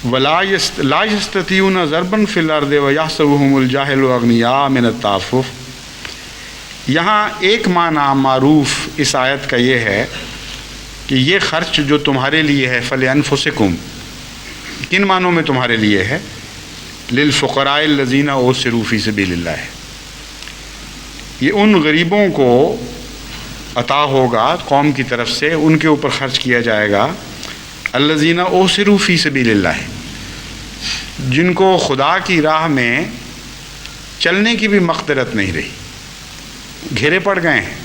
لا یستطیعون ضربا فی الارض ویحسبهم الجاہل اغنیاء من التعفف۔ یہاں ایک معنی معروف اس آیت کا یہ ہے کہ یہ خرچ جو تمہارے لیے ہے فلانفسکم، کن معنوں میں تمہارے لیے ہے؟ للفقراء الذین احصروا فی سبیل اللہ، یہ ان غریبوں کو عطا ہوگا قوم کی طرف سے، ان کے اوپر خرچ کیا جائے گا، الذین احصروا فی سبیل اللہ، جن کو خدا کی راہ میں چلنے کی بھی مقدرت نہیں رہی، گھیرے پڑ گئے ہیں،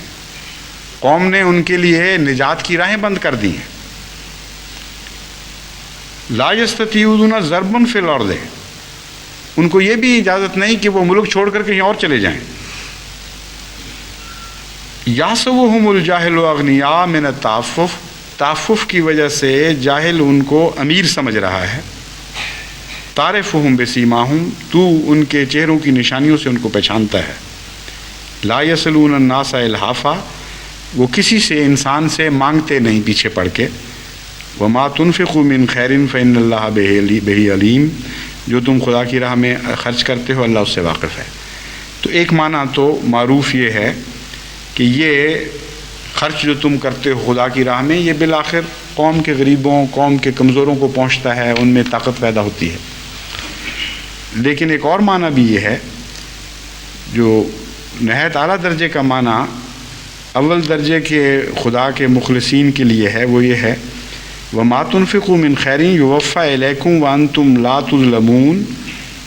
قوم نے ان کے لیے نجات کی راہیں بند کر دی ہیں۔ لا یستطیعون ضربا فی الارض، ان کو یہ بھی اجازت نہیں کہ وہ ملک چھوڑ کر کہیں اور چلے جائیں۔ یحسبهم الجاہل اغنیاء من التعفف، تعفف کی وجہ سے جاہل ان کو امیر سمجھ رہا ہے۔ تعرفهم بسیماہم، تو ان کے چہروں کی نشانیوں سے ان کو پہچانتا ہے۔ لا یسألون الناس الحافا، وہ کسی سے انسان سے مانگتے نہیں پیچھے پڑ کے۔ وما تنفقوا من خیر فإن اللہ بہ علیم، جو تم خدا کی راہ میں خرچ کرتے ہو اللہ اس سے واقف ہے۔ تو ایک معنی تو معروف یہ ہے کہ یہ خرچ جو تم کرتے ہو خدا کی راہ میں، یہ بالآخر قوم کے غریبوں، قوم کے کمزوروں کو پہنچتا ہے، ان میں طاقت پیدا ہوتی ہے۔ لیکن ایک اور معنی بھی یہ ہے جو نہایت اعلیٰ درجے کا معنی اول درجے کے خدا کے مخلصین کے لیے ہے، وہ یہ ہے وَمَا تُنْفِقُوا مِنْ خَيْرٍ يُوَفَّ إِلَيْكُمْ وَأَنْتُمْ لَا تُظْلَمُونَ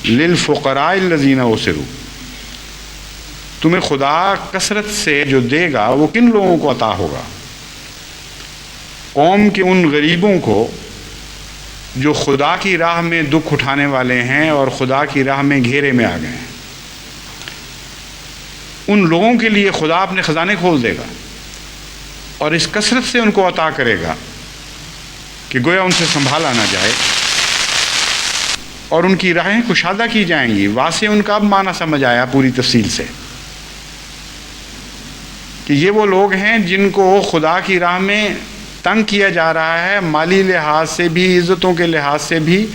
لِلْفُقَرَاءِ الَّذِينَ أُحْصِرُوا، تمہیں خدا کثرت سے جو دے گا وہ کن لوگوں کو عطا ہوگا؟ قوم کے ان غریبوں کو جو خدا کی راہ میں دکھ اٹھانے والے ہیں اور خدا کی راہ میں گھیرے میں آ گئے ہیں، ان لوگوں کے لیے خدا اپنے خزانے کھول دے گا اور اس کثرت سے ان کو عطا کرے گا کہ گویا ان سے سنبھالا نہ جائے، اور ان کی راہیں کشادہ کی جائیں گی۔ واسع ان کا اب معنی سمجھ آیا پوری تفصیل سے کہ یہ وہ لوگ ہیں جن کو خدا کی راہ میں تنگ کیا جا رہا ہے، مالی لحاظ سے بھی، عزتوں کے لحاظ سے بھی،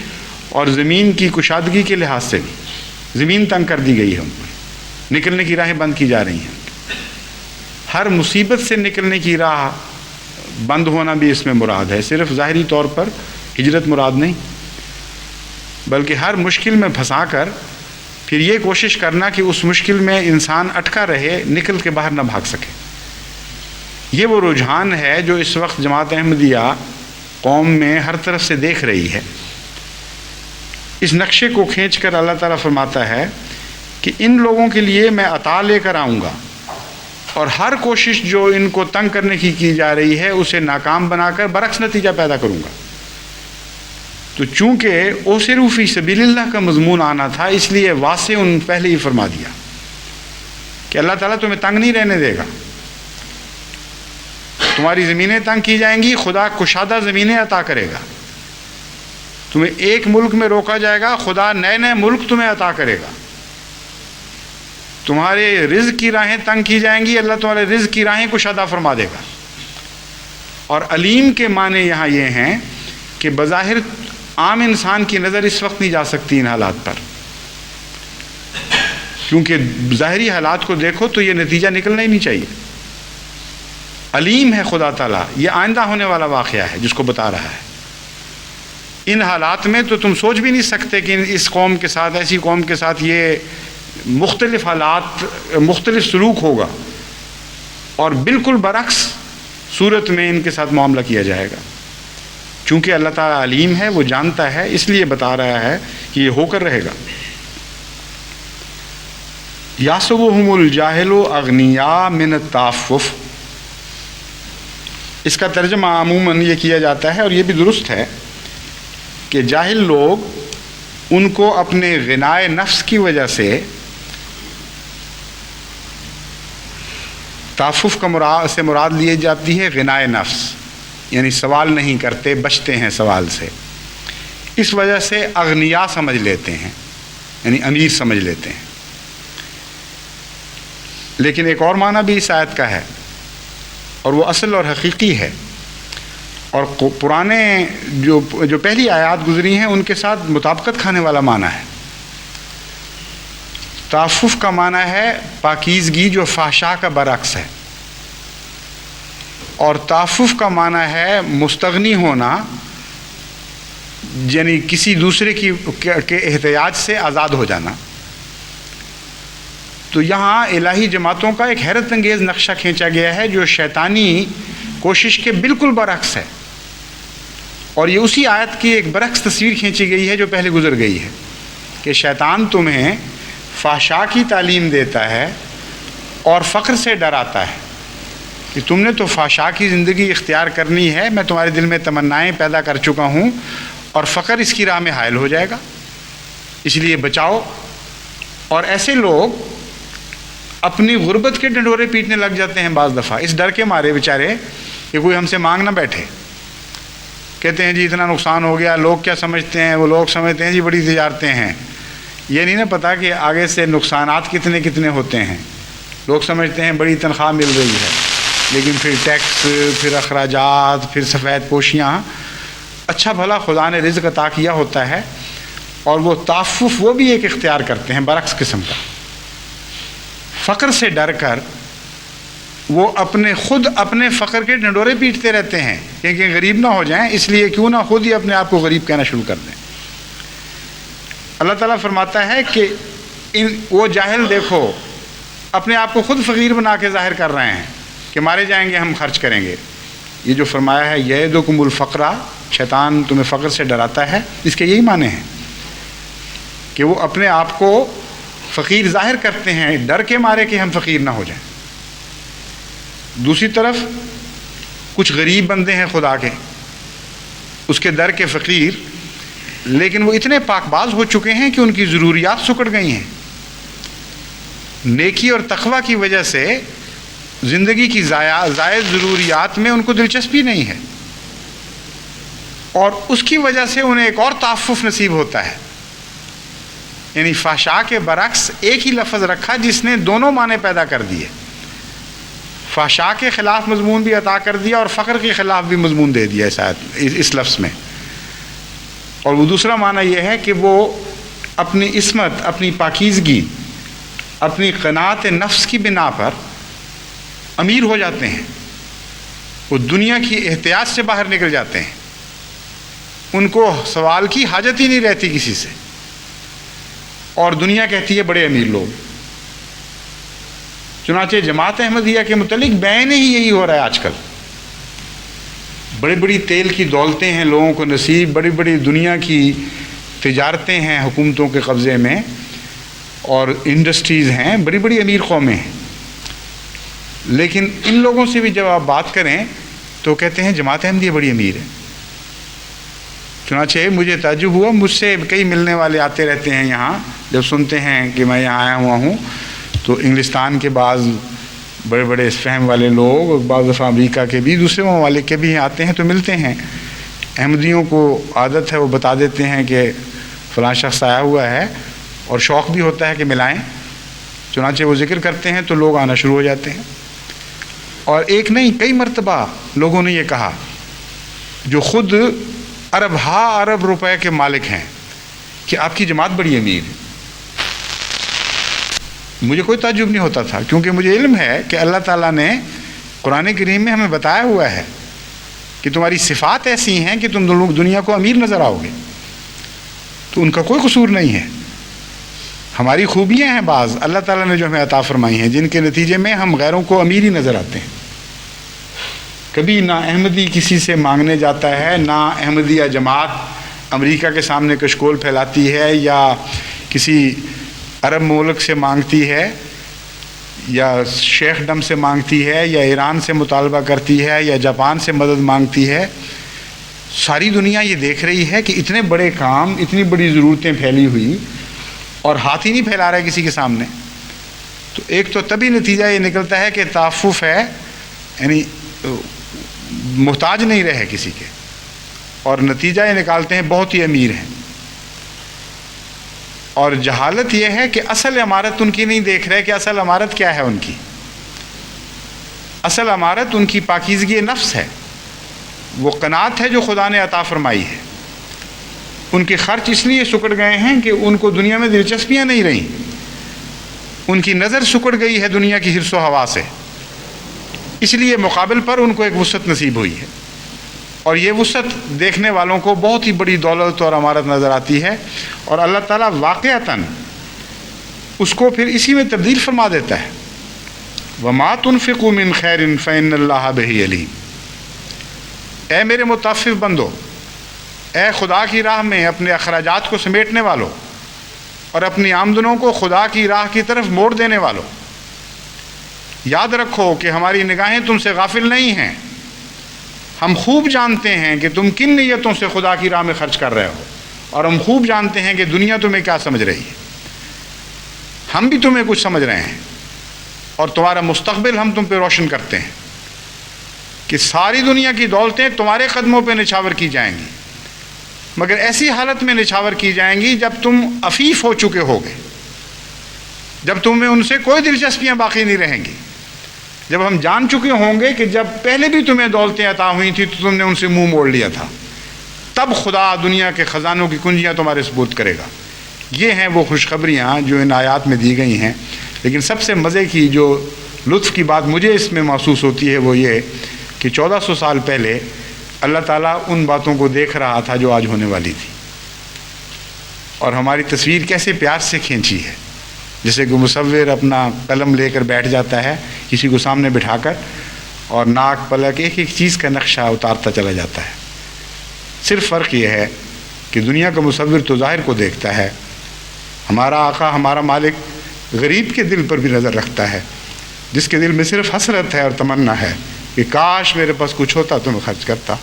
اور زمین کی کشادگی کے لحاظ سے بھی۔ زمین تنگ کر دی گئی ہے، ان پر نکلنے کی راہیں بند کی جا رہی ہیں۔ ہر مصیبت سے نکلنے کی راہ بند ہونا بھی اس میں مراد ہے، صرف ظاہری طور پر ہجرت مراد نہیں، بلکہ ہر مشکل میں پھنسا کر پھر یہ کوشش کرنا کہ اس مشکل میں انسان اٹکا رہے، نکل کے باہر نہ بھاگ سکے۔ یہ وہ رجحان ہے جو اس وقت جماعت احمدیہ قوم میں ہر طرف سے دیکھ رہی ہے۔ اس نقشے کو کھینچ کر اللہ تعالیٰ فرماتا ہے کہ کہ ان لوگوں کے لیے میں عطا لے کر آؤں گا اور ہر کوشش جو ان کو تنگ کرنے کی جا رہی ہے اسے ناکام بنا کر برعکس نتیجہ پیدا کروں گا۔ تو چونکہ اوسروا فی سبیل اللہ کا مضمون آنا تھا، اس لیے واسع ان پہلے ہی فرما دیا کہ اللہ تعالیٰ تمہیں تنگ نہیں رہنے دے گا۔ تمہاری زمینیں تنگ کی جائیں گی، خدا کشادہ زمینیں عطا کرے گا۔ تمہیں ایک ملک میں روکا جائے گا، خدا نئے نئے ملک تمہیں عطا کرے گا۔ تمہارے رزق کی راہیں تنگ کی جائیں گی، اللہ تمہارے رزق کی راہیں کشادہ فرما دے گا۔ اور علیم کے معنی یہاں یہ ہیں کہ بظاہر عام انسان کی نظر اس وقت نہیں جا سکتی ان حالات پر، کیونکہ ظاہری حالات کو دیکھو تو یہ نتیجہ نکلنا ہی نہیں چاہیے۔ علیم ہے خدا تعالیٰ، یہ آئندہ ہونے والا واقعہ ہے جس کو بتا رہا ہے۔ ان حالات میں تو تم سوچ بھی نہیں سکتے کہ اس قوم کے ساتھ، ایسی قوم کے ساتھ یہ مختلف حالات، مختلف سلوک ہوگا، اور بالکل برعکس صورت میں ان کے ساتھ معاملہ کیا جائے گا۔ چونکہ اللہ تعالیٰ علیم ہے، وہ جانتا ہے، اس لیے بتا رہا ہے کہ یہ ہو کر رہے گا۔ یحسبهم الجاہل اغنیاء من التعفف، اس کا ترجمہ عموماً یہ کیا جاتا ہے، اور یہ بھی درست ہے، کہ جاہل لوگ ان کو اپنے غنائے نفس کی وجہ سے، تعفف سے مراد لیے جاتی ہے غنائے نفس، یعنی سوال نہیں کرتے، بچتے ہیں سوال سے، اس وجہ سے اغنیاء سمجھ لیتے ہیں، یعنی امیر سمجھ لیتے ہیں۔ لیکن ایک اور معنی بھی اس آیت کا ہے، اور وہ اصل اور حقیقی ہے، اور پرانے جو پہلی آیات گزری ہیں ان کے ساتھ مطابقت کھانے والا معنی ہے۔ تعفف کا معنی ہے پاکیزگی، جو فحشاء کا برعکس ہے، اور تعفف کا معنی ہے مستغنی ہونا، یعنی کسی دوسرے کے احتیاج سے آزاد ہو جانا۔ تو یہاں الہی جماعتوں کا ایک حیرت انگیز نقشہ کھینچا گیا ہے جو شیطانی کوشش کے بالکل برعکس ہے، اور یہ اسی آیت کی ایک برعکس تصویر کھینچی گئی ہے جو پہلے گزر گئی ہے، کہ شیطان تمہیں فحشاء کی تعلیم دیتا ہے اور فقر سے ڈراتا ہے کہ تم نے تو فحشاء کی زندگی اختیار کرنی ہے، میں تمہارے دل میں تمنائیں پیدا کر چکا ہوں، اور فقر اس کی راہ میں حائل ہو جائے گا، اس لیے بچاؤ۔ اور ایسے لوگ اپنی غربت کے ڈنڈورے پیٹنے لگ جاتے ہیں بعض دفعہ، اس ڈر کے مارے بیچارے کہ کوئی ہم سے مانگ نہ بیٹھے۔ کہتے ہیں جی اتنا نقصان ہو گیا، لوگ کیا سمجھتے ہیں، وہ لوگ سمجھتے ہیں جی بڑی تجارتیں ہیں، یہ نہیں نا پتہ کہ آگے سے نقصانات کتنے کتنے ہوتے ہیں۔ لوگ سمجھتے ہیں بڑی تنخواہ مل رہی ہے، لیکن پھر ٹیکس، پھر اخراجات، پھر سفید پوشیاں۔ اچھا بھلا خدا نے رزق عطا کیا ہوتا ہے، اور وہ تعفف وہ بھی ایک اختیار کرتے ہیں برعکس قسم کا۔ فقر سے ڈر کر وہ خود اپنے فقر کے ڈنڈورے پیٹتے رہتے ہیں کہ غریب نہ ہو جائیں، اس لیے کیوں نہ خود ہی اپنے آپ کو غریب کہنا شروع کر دیں۔ اللہ تعالیٰ فرماتا ہے کہ وہ جاہل دیکھو اپنے آپ کو خود فقیر بنا کے ظاہر کر رہے ہیں کہ مارے جائیں گے، ہم خرچ کریں گے۔ یہ جو فرمایا ہے یعدکم الفقر، شیطان تمہیں فقر سے ڈراتا ہے، اس کے یہی معنی ہیں کہ وہ اپنے آپ کو فقیر ظاہر کرتے ہیں ڈر کے مارے کہ ہم فقیر نہ ہو جائیں۔ دوسری طرف کچھ غریب بندے ہیں خدا کے، اس کے در کے فقیر، لیکن وہ اتنے پاک باز ہو چکے ہیں کہ ان کی ضروریات سکڑ گئی ہیں۔ نیکی اور تقوی کی وجہ سے زندگی کی زائد ضروریات میں ان کو دلچسپی نہیں ہے، اور اس کی وجہ سے انہیں ایک اور تعفف نصیب ہوتا ہے، یعنی فحشاء کے برعکس ایک ہی لفظ رکھا جس نے دونوں معنی پیدا کر دیے۔ فحشاء کے خلاف مضمون بھی عطا کر دیا اور فقر کے خلاف بھی مضمون دے دیا اس لفظ میں۔ اور وہ دوسرا معنی یہ ہے کہ وہ اپنی عصمت، اپنی پاکیزگی، اپنی قناعت نفس کی بنا پر امیر ہو جاتے ہیں، وہ دنیا کی احتیاج سے باہر نکل جاتے ہیں، ان کو سوال کی حاجت ہی نہیں رہتی کسی سے، اور دنیا کہتی ہے بڑے امیر لوگ۔ چنانچہ جماعت احمدیہ کے متعلق بیان ہی یہی ہو رہا ہے آج کل۔ بڑی بڑی تیل کی دولتیں ہیں لوگوں کو نصیب، بڑی بڑی دنیا کی تجارتیں ہیں حکومتوں کے قبضے میں، اور انڈسٹریز ہیں، بڑی بڑی امیر قومیں ہیں، لیکن ان لوگوں سے بھی جب آپ بات کریں تو کہتے ہیں جماعت احمدیہ بڑی امیر ہے۔ چنانچہ مجھے تعجب ہوا، مجھ سے کئی ملنے والے آتے رہتے ہیں یہاں، جب سنتے ہیں کہ میں یہاں آیا ہوا ہوں تو انگلستان کے بعض بڑے بڑے فہم والے لوگ، بعض دفعہ امریکہ کے بھی، دوسرے ممالک کے بھی آتے ہیں تو ملتے ہیں۔ احمدیوں کو عادت ہے وہ بتا دیتے ہیں کہ فلاں شخص آیا ہوا ہے، اور شوق بھی ہوتا ہے کہ ملائیں، چنانچہ وہ ذکر کرتے ہیں تو لوگ آنا شروع ہو جاتے ہیں۔ اور ایک نہیں کئی مرتبہ لوگوں نے یہ کہا جو خود ارب روپے کے مالک ہیں کہ آپ کی جماعت بڑی امیر ہے۔ مجھے کوئی تعجب نہیں ہوتا تھا، کیونکہ مجھے علم ہے کہ اللہ تعالیٰ نے قرآن کریم میں ہمیں بتایا ہوا ہے کہ تمہاری صفات ایسی ہیں کہ تم لوگ دنیا کو امیر نظر آؤ گے، تو ان کا کوئی قصور نہیں ہے۔ ہماری خوبیاں ہیں بعض اللہ تعالیٰ نے جو ہمیں عطا فرمائی ہیں، جن کے نتیجے میں ہم غیروں کو امیر ہی نظر آتے ہیں۔ کبھی نہ احمدی کسی سے مانگنے جاتا ہے، نہ احمدیہ جماعت امریکہ کے سامنے کشکول پھیلاتی ہے یا کسی عرب ملک سے مانگتی ہے یا شیخ ڈم سے مانگتی ہے یا ایران سے مطالبہ کرتی ہے یا جاپان سے مدد مانگتی ہے۔ ساری دنیا یہ دیکھ رہی ہے کہ اتنے بڑے کام، اتنی بڑی ضرورتیں پھیلی ہوئی، اور ہاتھ ہی نہیں پھیلا رہا ہے کسی کے سامنے۔ تو ایک تو تبھی نتیجہ یہ نکلتا ہے کہ تعفف ہے، یعنی محتاج نہیں رہے کسی کے، اور نتیجہ یہ نکالتے ہیں بہت ہی امیر ہیں۔ اور جہالت یہ ہے کہ اصل عمارت ان کی نہیں دیکھ رہے کہ اصل عمارت کیا ہے ان کی۔ اصل عمارت ان کی پاکیزگی نفس ہے، وہ قناعت ہے جو خدا نے عطا فرمائی ہے۔ ان کے خرچ اس لیے سکڑ گئے ہیں کہ ان کو دنیا میں دلچسپیاں نہیں رہیں، ان کی نظر سکڑ گئی ہے دنیا کی حرص و ہوا سے، اس لیے مقابل پر ان کو ایک وسعت نصیب ہوئی ہے، اور یہ وسعت دیکھنے والوں کو بہت ہی بڑی دولت اور عمارت نظر آتی ہے، اور اللہ تعالیٰ واقعتاً اس کو پھر اسی میں تبدیل فرما دیتا ہے۔ وَمَا تُنْفِقُوا مِنْ خَيْرٍ فَإِنَّ اللَّهَ بِهِ عَلِيمٌ۔ اے میرے متعفف بندو، اے خدا کی راہ میں اپنے اخراجات کو سمیٹنے والوں اور اپنی آمدنوں کو خدا کی راہ کی طرف موڑ دینے والوں، یاد رکھو کہ ہماری نگاہیں تم سے غافل نہیں ہیں، ہم خوب جانتے ہیں کہ تم کن نیتوں سے خدا کی راہ میں خرچ کر رہے ہو، اور ہم خوب جانتے ہیں کہ دنیا تمہیں کیا سمجھ رہی ہے۔ ہم بھی تمہیں کچھ سمجھ رہے ہیں، اور تمہارا مستقبل ہم تم پہ روشن کرتے ہیں کہ ساری دنیا کی دولتیں تمہارے قدموں پہ نچھاور کی جائیں گی، مگر ایسی حالت میں نچھاور کی جائیں گی جب تم عفیف ہو چکے ہوگے، جب تمہیں ان سے کوئی دلچسپیاں باقی نہیں رہیں گی، جب ہم جان چکے ہوں گے کہ جب پہلے بھی تمہیں دولتیں عطا ہوئی تھیں تو تم نے ان سے منہ موڑ لیا تھا، تب خدا دنیا کے خزانوں کی کنجیاں تمہارے سپرد کرے گا۔ یہ ہیں وہ خوشخبریاں جو ان آیات میں دی گئی ہیں۔ لیکن سب سے مزے کی جو لطف کی بات مجھے اس میں محسوس ہوتی ہے وہ یہ کہ 1400 سال پہلے اللہ تعالیٰ ان باتوں کو دیکھ رہا تھا جو آج ہونے والی تھی، اور ہماری تصویر کیسے پیار سے کھینچی ہے، جیسے کہ مصور اپنا قلم لے کر بیٹھ جاتا ہے کسی کو سامنے بٹھا کر، اور ناک پلک ایک ایک چیز کا نقشہ اتارتا چلا جاتا ہے۔ صرف فرق یہ ہے کہ دنیا کا مصور تو ظاہر کو دیکھتا ہے، ہمارا آقا ہمارا مالک غریب کے دل پر بھی نظر رکھتا ہے، جس کے دل میں صرف حسرت ہے اور تمنا ہے کہ کاش میرے پاس کچھ ہوتا تو میں خرچ کرتا۔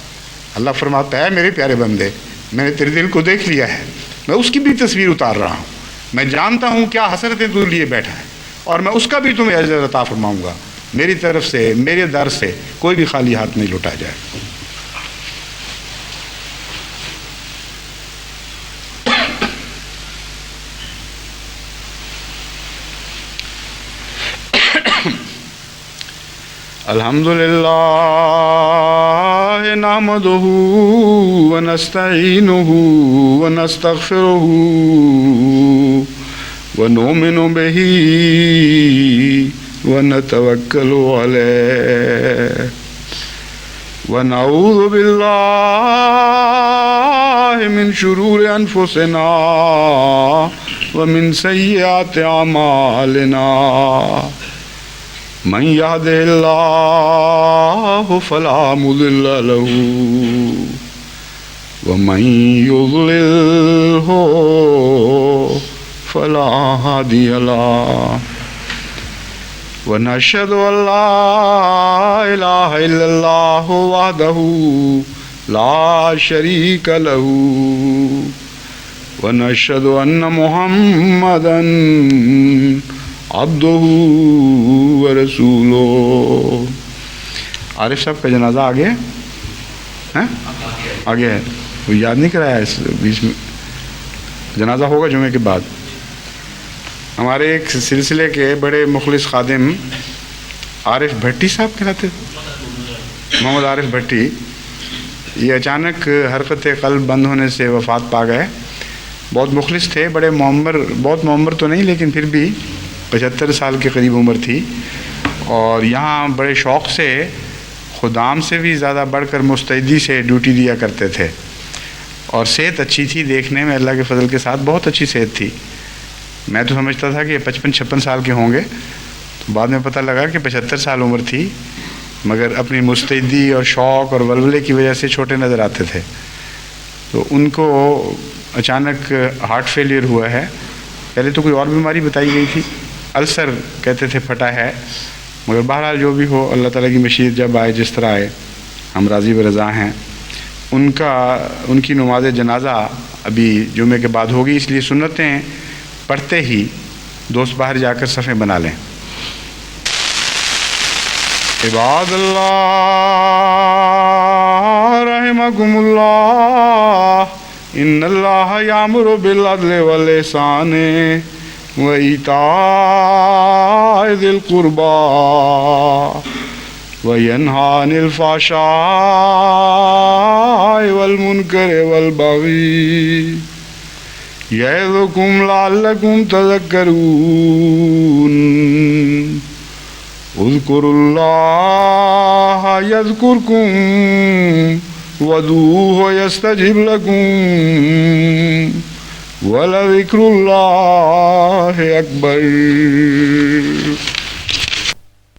اللہ فرماتا ہے میرے پیارے بندے، میں نے تیرے دل کو دیکھ لیا ہے، میں اس کی بھی تصویر اتار رہا ہوں، میں جانتا ہوں کیا حسرتیں تو لیے بیٹھا ہے، اور میں اس کا بھی تمہیں اجر عطا فرماؤں گا۔ میری طرف سے، میرے در سے کوئی بھی خالی ہاتھ نہیں لوٹا جائے۔ الحمدللہ نحمدہ ونستعینہ ونستغفرہ ونؤمن بہ ونتوکل علیہ ونعوذ باللہ من شرور انفسنا ومن سیئات اعمالنا من يهده الله فلا مضل له ومن يضلله فلا هادي له ونشهد أن لا إله إلا الله وحده لا شريك له ونشهد أن محمدا عبده ورسوله. عارف صاحب کا جنازہ آگے ہے؟ آگے ہے. وہ یاد نہیں کرایا اس بیچ میں. جنازہ ہوگا جمعے کے بعد. ہمارے ایک سلسلے کے بڑے مخلص خادم عارف بھٹی صاحب کہلاتے تھے، محمد عارف بھٹی، یہ اچانک حرکت قلب بند ہونے سے وفات پا گئے. بہت مخلص تھے، بڑے معمر، بہت معمر تو نہیں لیکن پھر بھی 75 سال کے قریب عمر تھی. اور یہاں بڑے شوق سے، خدام سے بھی زیادہ بڑھ کر مستعدی سے ڈیوٹی دیا کرتے تھے. اور صحت اچھی تھی، دیکھنے میں اللہ کے فضل کے ساتھ بہت اچھی صحت تھی. میں تو سمجھتا تھا کہ یہ 55-56 سال کے ہوں گے، تو بعد میں پتہ لگا کہ 75 سال عمر تھی، مگر اپنی مستعدی اور شوق اور ولولے کی وجہ سے چھوٹے نظر آتے تھے. تو ان کو اچانک ہارٹ فیلئر ہوا ہے. پہلے تو کوئی اور بیماری بتائی گئی تھی، السر کہتے تھے پھٹا ہے، مگر بہرحال جو بھی ہو اللہ تعالیٰ کی مشیت جب آئے جس طرح آئے ہم راضی و رضا ہیں. ان کی نماز جنازہ ابھی جمعے کے بعد ہوگی، اس لیے سنتیں پڑھتے ہی دوست باہر جا کر صفیں بنا لیں. عباد اللہ رحمکم اللہ، ان اللہ یامر بالعدل والاحسان وایتاء ذی القربی وینہی عن الفحشاء والمنکر والبغی یعظکم لعلکم تذکرون. اذکروا اللہ یذکرکم وادعوہ یستجب لکم ولذکر اللہ اکبر.